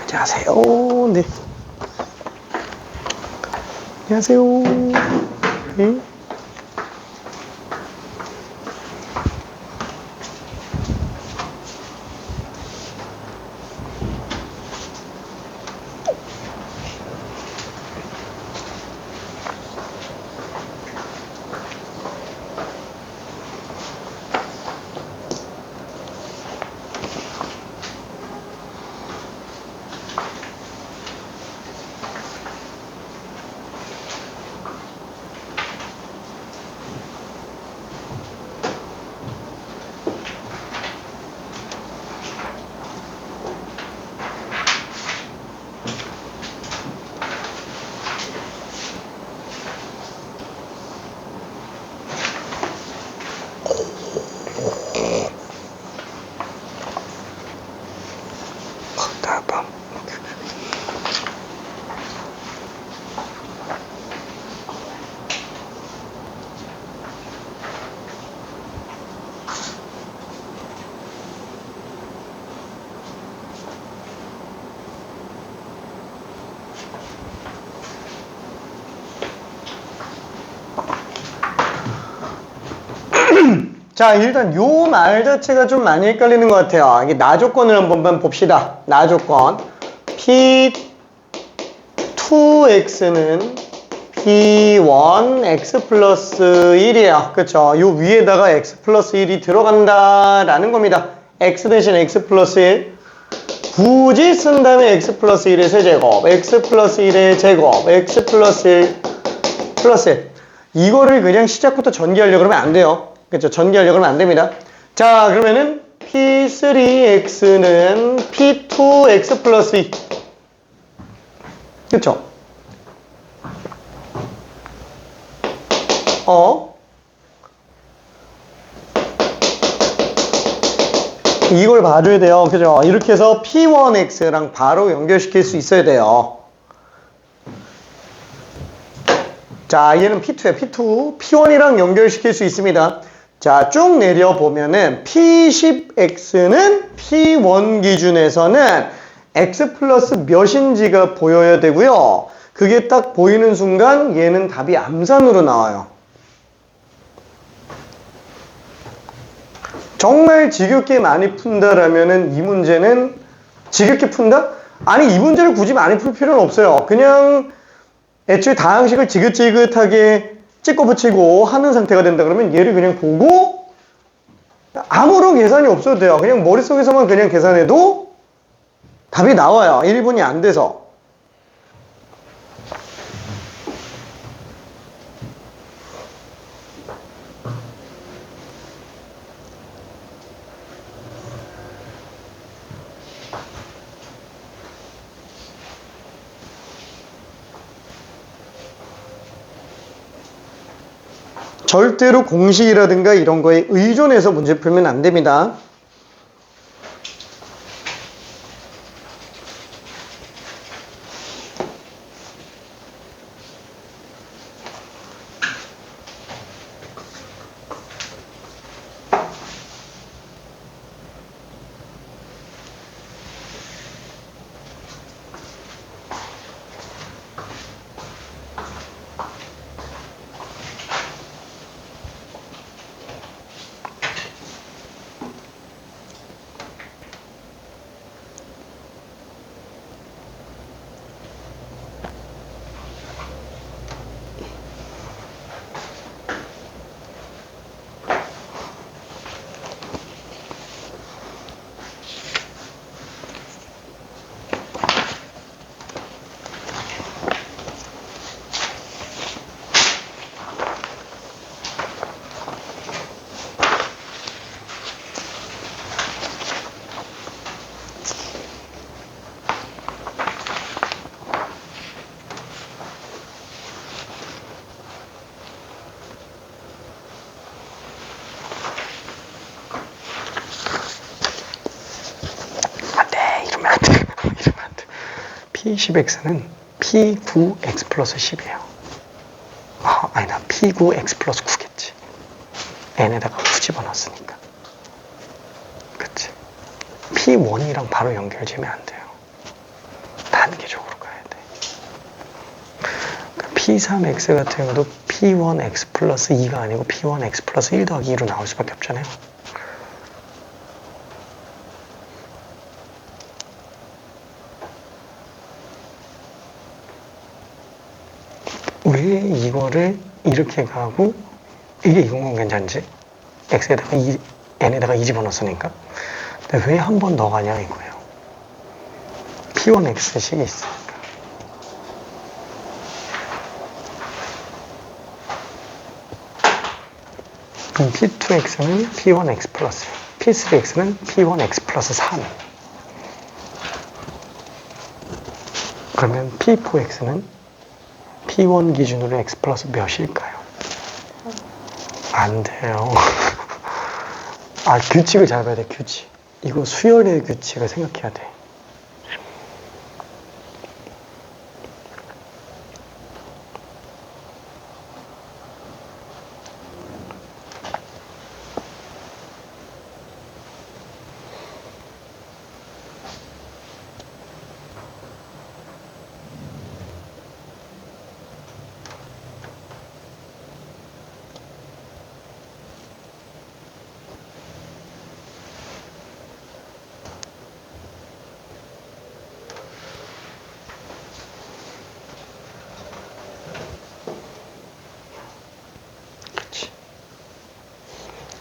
안녕하세요. 네. 안녕하세요. 네. 자, 일단 요 말 자체가 좀 많이 헷갈리는 것 같아요. 이게 나 조건을 한번 봅시다. 나 조건. P2x는 P1 x 플러스 1이에요. 그쵸? 요 위에다가 x 플러스 1이 들어간다라는 겁니다. x 대신 x 플러스 1. 굳이 쓴 다음에 x 플러스 1의 세제곱, x 플러스 1의 제곱, x 플러스 1 플러스 1. 이거를 그냥 시작부터 전개하려고 그러면 안 돼요. 그쵸? 전개하려고 그러면 안 됩니다. 자, 그러면은 P3x는 P2x 플러스 2. 그쵸? 이걸 봐줘야 돼요. 그죠? 이렇게 해서 P1X랑 바로 연결시킬 수 있어야 돼요. 자, 얘는 P2야, P2. P1이랑 연결시킬 수 있습니다. 자, 쭉 내려보면은 P10X는 P1 기준에서는 X 플러스 몇인지가 보여야 되고요. 그게 딱 보이는 순간 얘는 답이 암산으로 나와요. 정말 지겹게 많이 푼다라면은 이 문제는 지겹게 푼다? 아니, 이 문제를 굳이 많이 풀 필요는 없어요. 그냥 애초에 다항식을 지긋지긋하게 찍고 붙이고 하는 상태가 된다 그러면 얘를 그냥 보고 아무런 계산이 없어도 돼요. 그냥 머릿속에서만 그냥 계산해도 답이 나와요. 1분이 안 돼서. 절대로 공식이라든가 이런 거에 의존해서 문제 풀면 안 됩니다. P10X는 P9X 플러스 10이에요. 아니다. P9X 플러스 9겠지. n에다가 9 집어넣었으니까. 그치? P1이랑 바로 연결지면 안 돼요. 단계적으로 가야 돼. 그러니까 P3X 같은 경우도 P1X 플러스 2가 아니고 P1X 플러스 1 더하기 2로 나올 수밖에 없잖아요. 왜 이거를 이렇게 가고 이게 이건 괜찮지? x에다가 2, n에다가 2 집어넣었으니까. 근데 왜 한 번 더 가냐 이거예요. P1x식이 있으니까. 그럼 P2x는 P1x 플러스, P3x는 P1x 플러스 3. 그러면 P4x는 P1 기준으로 x 플러스 몇일까요? 안 돼요. 규칙을 잘 봐야 돼, 규칙. 이거 수열의 규칙을 생각해야 돼.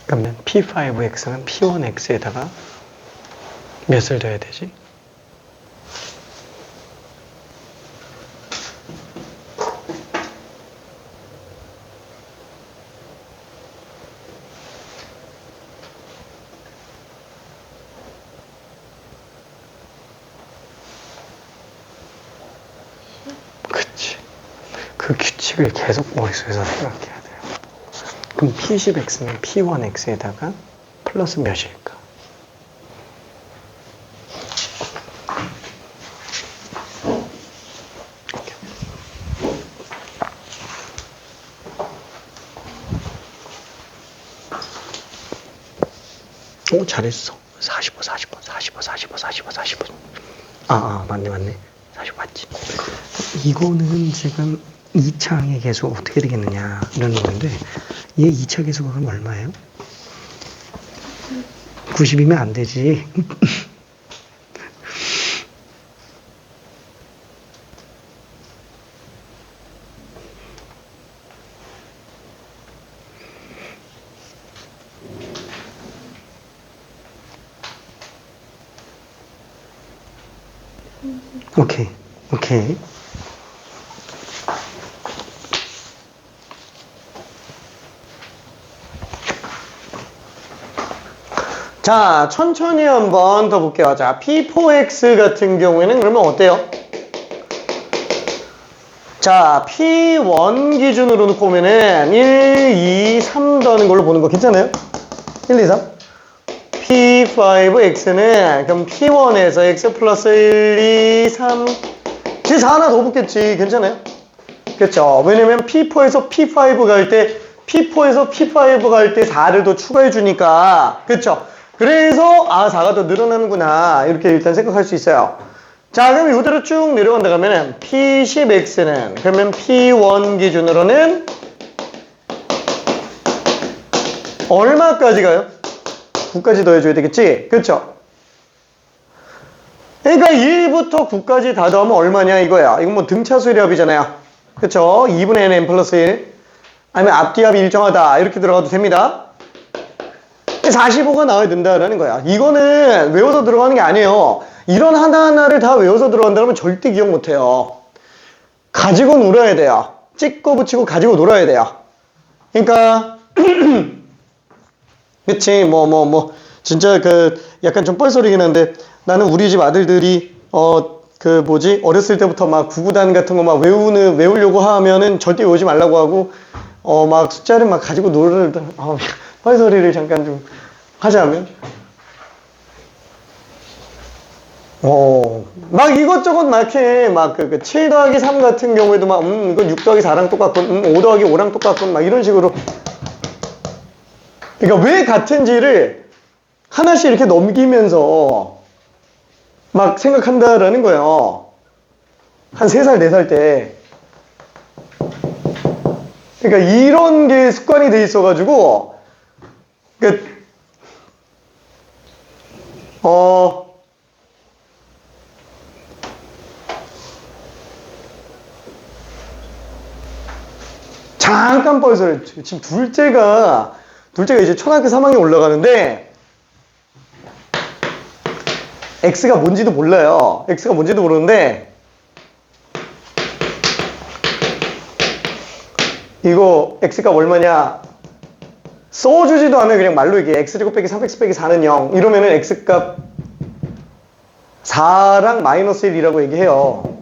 그러면 P5x는 P1x에다가 몇을 더해야 되지? 그치. 그 규칙을 계속 머릿속에서 생각해야 돼요. 그럼 P10x는 P1x에다가 플러스 몇일까? 잘했어. 45. 맞네. 45 맞지. 이거는 지금 2차항의 계수가 어떻게 되겠느냐 이런 건데, 얘 2차 계수가 그럼 얼마예요? 90이면 안 되지. 오케이. 자, 천천히 한번 더 볼게요. 자, P4X 같은 경우에는 그러면 어때요? 자, P1 기준으로 놓고 보면은 1, 2, 3 더하는 걸로 보는 거 괜찮아요? 1, 2, 3. P5X는 그럼 P1에서 X 플러스 1, 2, 3. 뒤에서 하나 더 붙겠지. 괜찮아요? 그렇죠. 왜냐면 P4에서 P5 갈 때, P4에서 P5 갈 때 4를 더 추가해 주니까. 그렇죠. 그래서 4가 더 늘어나는구나. 이렇게 일단 생각할 수 있어요. 자, 그럼 이대로 쭉 내려간다 그러면은 P10X는 그러면 P1 기준으로는 얼마까지 가요? 9까지 더해줘야 되겠지? 그렇죠? 그러니까 1부터 9까지 다 더하면 얼마냐 이거야. 이건 뭐 등차수의 합이잖아요. 그렇죠? 2분의 n 플러스 1 아니면 앞뒤합이 일정하다 이렇게 들어가도 됩니다. 45가 나와야 된다라는 거야. 이거는 외워서 들어가는 게 아니에요. 이런 하나하나를 다 외워서 들어간다면 절대 기억 못해요. 가지고 놀아야 돼요. 찍고 붙이고 가지고 놀아야 돼요. 그러니까 그치 진짜 약간 좀 뻘소리긴 한데, 나는 우리 집 아들들이 어렸을 때부터 막 구구단 같은 거 막 외우려고 하면은 절대 외우지 말라고 하고 막 숫자를 막 가지고 놀던 뻘소리를 잠깐 좀 하자면 막 이것저것 막 해. 막 7 더하기 3 같은 경우에도 막 이건 6 더하기 4랑 똑같군, 5 더하기 5랑 똑같군, 막 이런 식으로. 그러니까 왜 같은지를 하나씩 이렇게 넘기면서 막 생각한다라는 거예요. 한 3살, 4살 때. 그러니까 이런 게 습관이 돼 있어가지고, 잠깐 뻘소리. 지금 둘째가 이제 초등학교 3학년 올라가는데, X가 뭔지도 몰라요. X가 뭔지도 모르는데, 이거 X가 얼마냐 써주지도 않아요. 그냥 말로 얘기해. X제곱 빼기 3X 빼기 4는 0 이러면은 X값 4랑 마이너스 1이라고 얘기해요.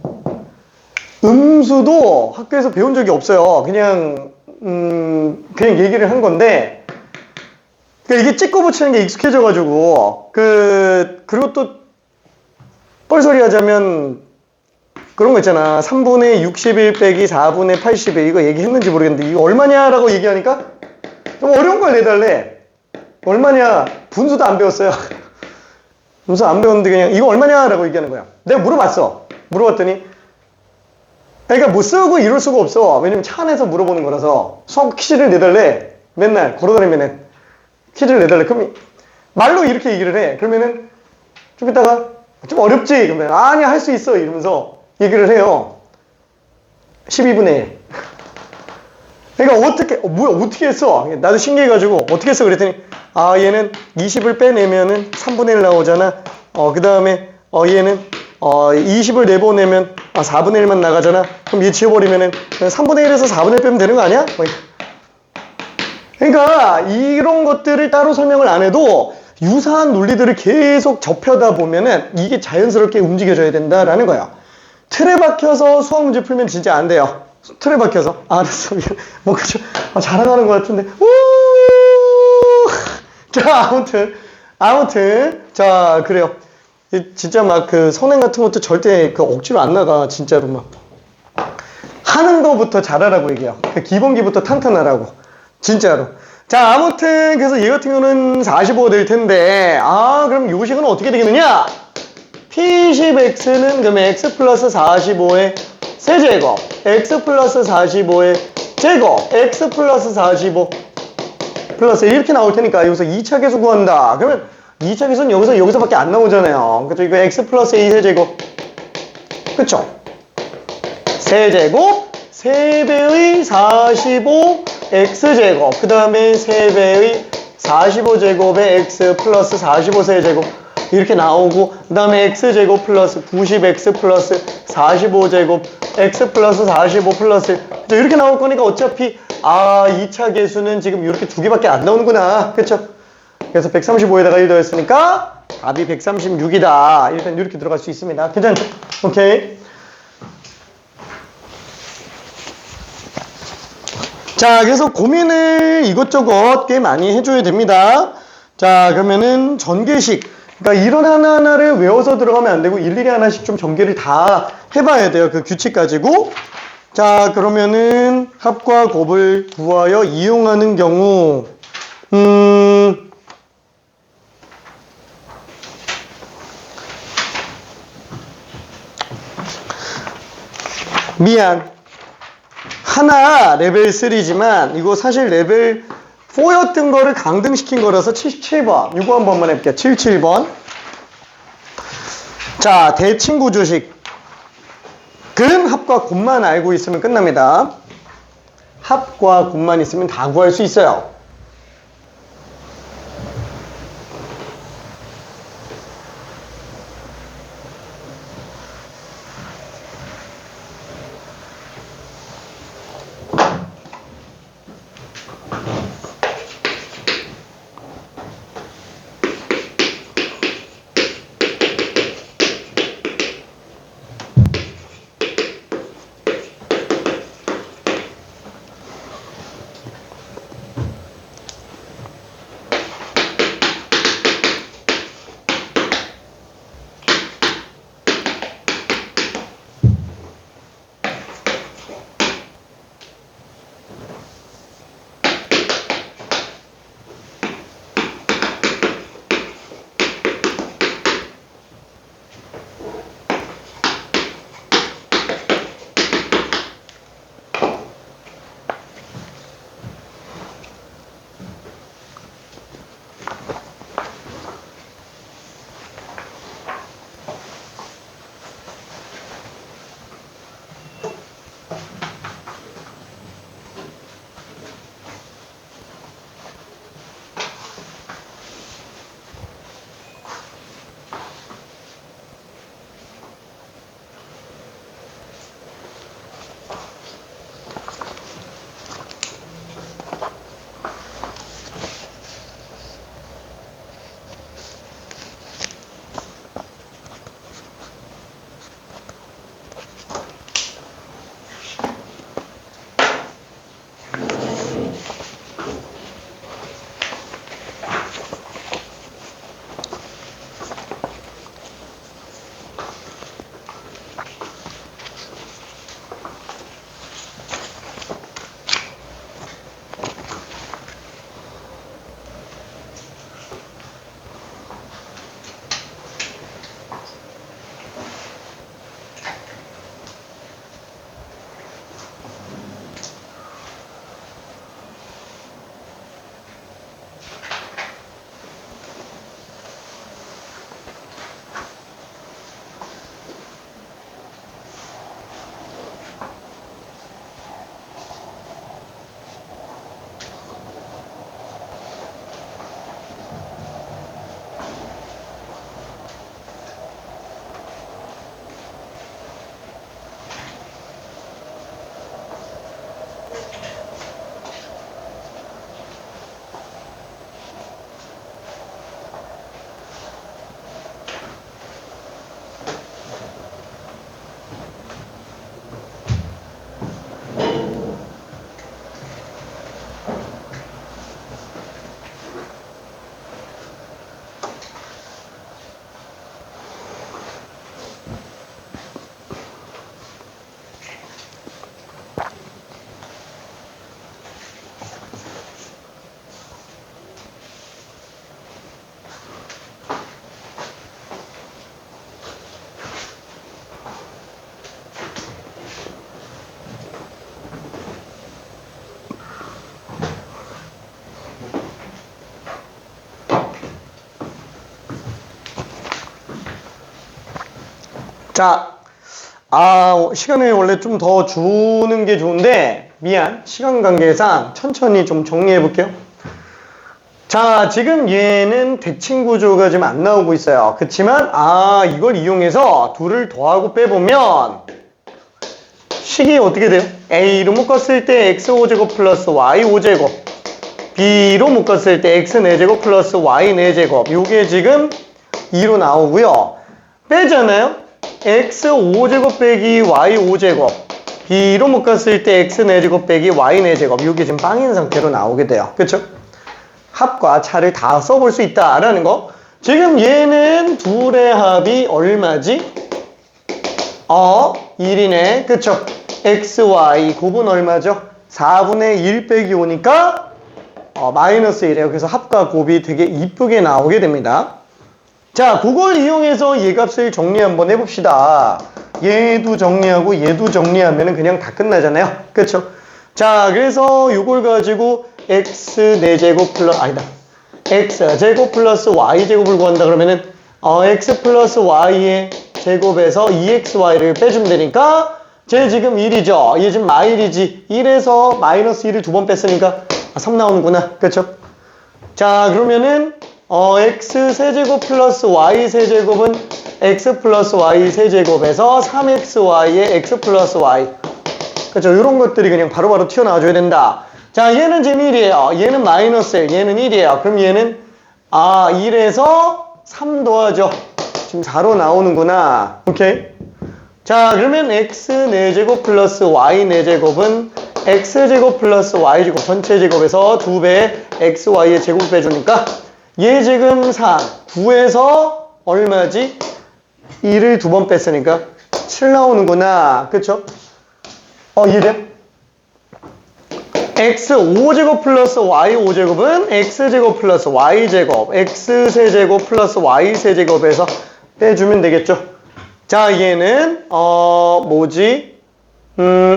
음수도 학교에서 배운 적이 없어요. 그냥 얘기를 한 건데, 그러니까 이게 찍고 붙이는 게 익숙해져가지고, 그리고 또 뻘소리 하자면 그런 거 있잖아. 3분의 61 빼기 4분의 81 이거 얘기했는지 모르겠는데, 이거 얼마냐라고 얘기하니까 좀 어려운 걸 내달래. 얼마냐? 분수도 안 배웠어요. 분수 안 배웠는데 그냥 이거 얼마냐라고 얘기하는 거야. 내가 물어봤더니, 그러니까 뭐 쓰고 이럴 수가 없어. 왜냐면 차 안에서 물어보는 거라서. 수학 퀴즈를 내달래. 맨날 걸어다니면은 퀴즈를 내달래. 그럼 말로 이렇게 얘기를 해. 그러면은 좀 이따가 좀 어렵지? 그러면 아니야 할 수 있어 이러면서 얘기를 해요. 12분의 1. 그러니까 어떻게 했어? 나도 신기해가지고 어떻게 했어? 그랬더니 얘는 20을 빼내면은 3분의 1 나오잖아. 그 다음에 얘는 20을 내보내면 4분의 1만 나가잖아. 그럼 얘 지워버리면은 3분의 1에서 4분의 1 빼면 되는 거 아니야? 그러니까 이런 것들을 따로 설명을 안 해도 유사한 논리들을 계속 접하다 보면은 이게 자연스럽게 움직여져야 된다라는 거야. 틀에 박혀서 수학 문제 풀면 진짜 안 돼요. 틀에 박혀서. 알았어. 그쵸. 자랑하는 것 같은데. 자, 아무튼. 자, 그래요. 진짜 막 선행 같은 것도 절대 억지로 안 나가. 진짜로 막. 하는 거부터 잘하라고 얘기해요. 기본기부터 탄탄하라고. 진짜로. 자, 아무튼 그래서 얘 같은 경우는 45가 될 텐데, 그럼 요 식은 어떻게 되겠느냐? P10x는 그러면 x 플러스 45의 세제곱, x 플러스 45의 제곱, x 플러스 45 플러스 이렇게 나올 테니까 여기서 2차 계수 구한다. 그러면 2차 계수는 여기서밖에 안 나오잖아요. 그쵸? 이거 x 플러스 a 세제곱. 그쵸? 세제곱, 3배의 45 x제곱, 그 다음에 3배의 45제곱의 x 플러스 45 세제곱 이렇게 나오고, 그 다음에 x제곱 플러스 90x 플러스 45제곱 x 플러스 45 플러스 이렇게 나올 거니까 어차피 2차 계수는 지금 이렇게 두 개밖에 안 나오는구나. 그쵸? 그래서 135에다가 1 더했으니까 답이 136이다. 일단 이렇게 들어갈 수 있습니다. 괜찮죠? 오케이. 자, 그래서 고민을 이것저것 꽤 많이 해줘야 됩니다. 자, 그러면은 전개식. 그러니까 이런 하나하나를 외워서 들어가면 안 되고 일일이 하나씩 좀 전개를 다 해봐야 돼요. 그 규칙 가지고. 자, 그러면은 합과 곱을 구하여 이용하는 경우, 미안. 하나 레벨 3지만 이거 사실 레벨 4였던 거를 강등시킨 거라서 77번. 이거 한 번만 해볼게요. 77번. 자, 대칭구조식. 근 합과 곱만 알고 있으면 끝납니다. 합과 곱만 있으면 다 구할 수 있어요. 자, 시간을 원래 좀 더 주는 게 좋은데 미안, 시간 관계상 천천히 좀 정리해 볼게요. 자, 지금 얘는 대칭 구조가 지금 안 나오고 있어요. 그치만 이걸 이용해서 둘을 더하고 빼보면 식이 어떻게 돼요? A로 묶었을 때 X5제곱 플러스 Y5제곱, B로 묶었을 때 X4제곱 플러스 Y4제곱, 요게 지금 2로 나오고요. 빼잖아요? X5제곱 빼기 Y5제곱, B로 묶었을 때 X4제곱 빼기 Y4제곱, 요게 지금 빵인 상태로 나오게 돼요. 그쵸? 합과 차를 다 써볼 수 있다라는 거. 지금 얘는 둘의 합이 얼마지? 1이네. 그쵸? XY 곱은 얼마죠? 4분의 1 빼기 5니까 마이너스 1이에요. 그래서 합과 곱이 되게 이쁘게 나오게 됩니다. 자, 그걸 이용해서 얘 값을 정리 한번 해봅시다. 얘도 정리하고 얘도 정리하면 그냥 다 끝나잖아요. 그쵸? 자, 그래서 이걸 가지고 x4제곱 플러스 x제곱 플러스 y제곱을 구한다 그러면은 x 플러스 y의 제곱에서 2xy를 빼주면 되니까 쟤 지금 1이죠. 얘 지금 마일이지. 1에서 마이너스 1을 두 번 뺐으니까 3 나오는구나. 그쵸? 자, 그러면은 x 세제곱 플러스 y 세제곱은 x 플러스 y 세제곱에서 3xy의 x 플러스 y. 그쵸? 이런 것들이 그냥 바로바로 튀어나와줘야 된다. 자, 얘는 지금 1이에요. 얘는 마이너스 1. 얘는 1이에요. 그럼 얘는 1에서 3 더하죠. 지금 4로 나오는구나. 오케이? 자, 그러면 x 4제곱 플러스 y 4제곱은 x제곱 플러스 y제곱 전체 제곱에서 2배의 xy의 제곱 빼주니까 얘 지금 4. 9에서 얼마지? 2를 두 번 뺐으니까 7 나오는구나. 그쵸? 이해돼? x5제곱 플러스 y5제곱은 x제곱 플러스 y제곱, x세제곱 플러스 y세제곱에서 빼주면 되겠죠. 자, 얘는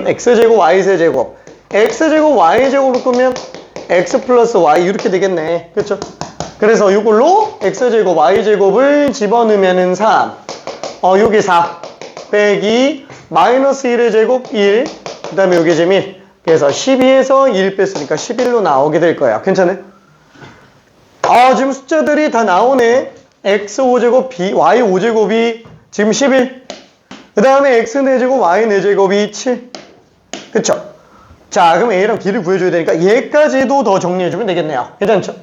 x제곱 y세제곱, x제곱 y제곱으로 끄면 x 플러스 y 이렇게 되겠네. 그렇죠? 그래서 이걸로 x제곱 y제곱을 집어넣으면은 3, 요게 4 빼기 마이너스 1의 제곱 1, 그 다음에 요게 지금 1. 그래서 12에서 1 뺐으니까 11로 나오게 될 거야. 괜찮아요? 지금 숫자들이 다 나오네. x5제곱, y5제곱이 지금 11. 그 다음에 x4제곱, y4제곱이 7. 그쵸? 자, 그럼 a랑 b를 구해줘야 되니까 얘까지도 더 정리해주면 되겠네요. 괜찮죠?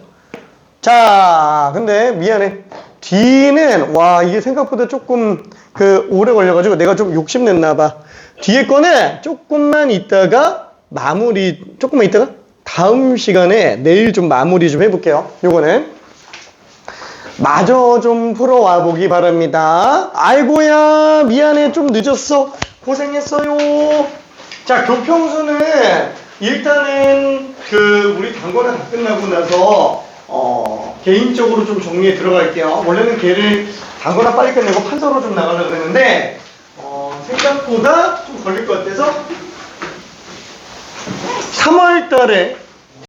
자, 근데 미안해. D는, 이게 생각보다 조금 오래 걸려가지고 내가 좀 욕심냈나봐. 뒤에 거는 조금만 있다가 다음 시간에 내일 좀 마무리 좀 해볼게요. 요거는 마저 좀 풀어와 보기 바랍니다. 아이고야, 미안해, 좀 늦었어. 고생했어요. 자, 교평수는 일단은 우리 단거나 다 끝나고 나서 개인적으로 좀 정리해 들어갈게요. 원래는 걔를 단거나 빨리 끝내고 판서로 좀 나가려고 그랬는데 생각보다 좀 걸릴 것 같아서 3월 달에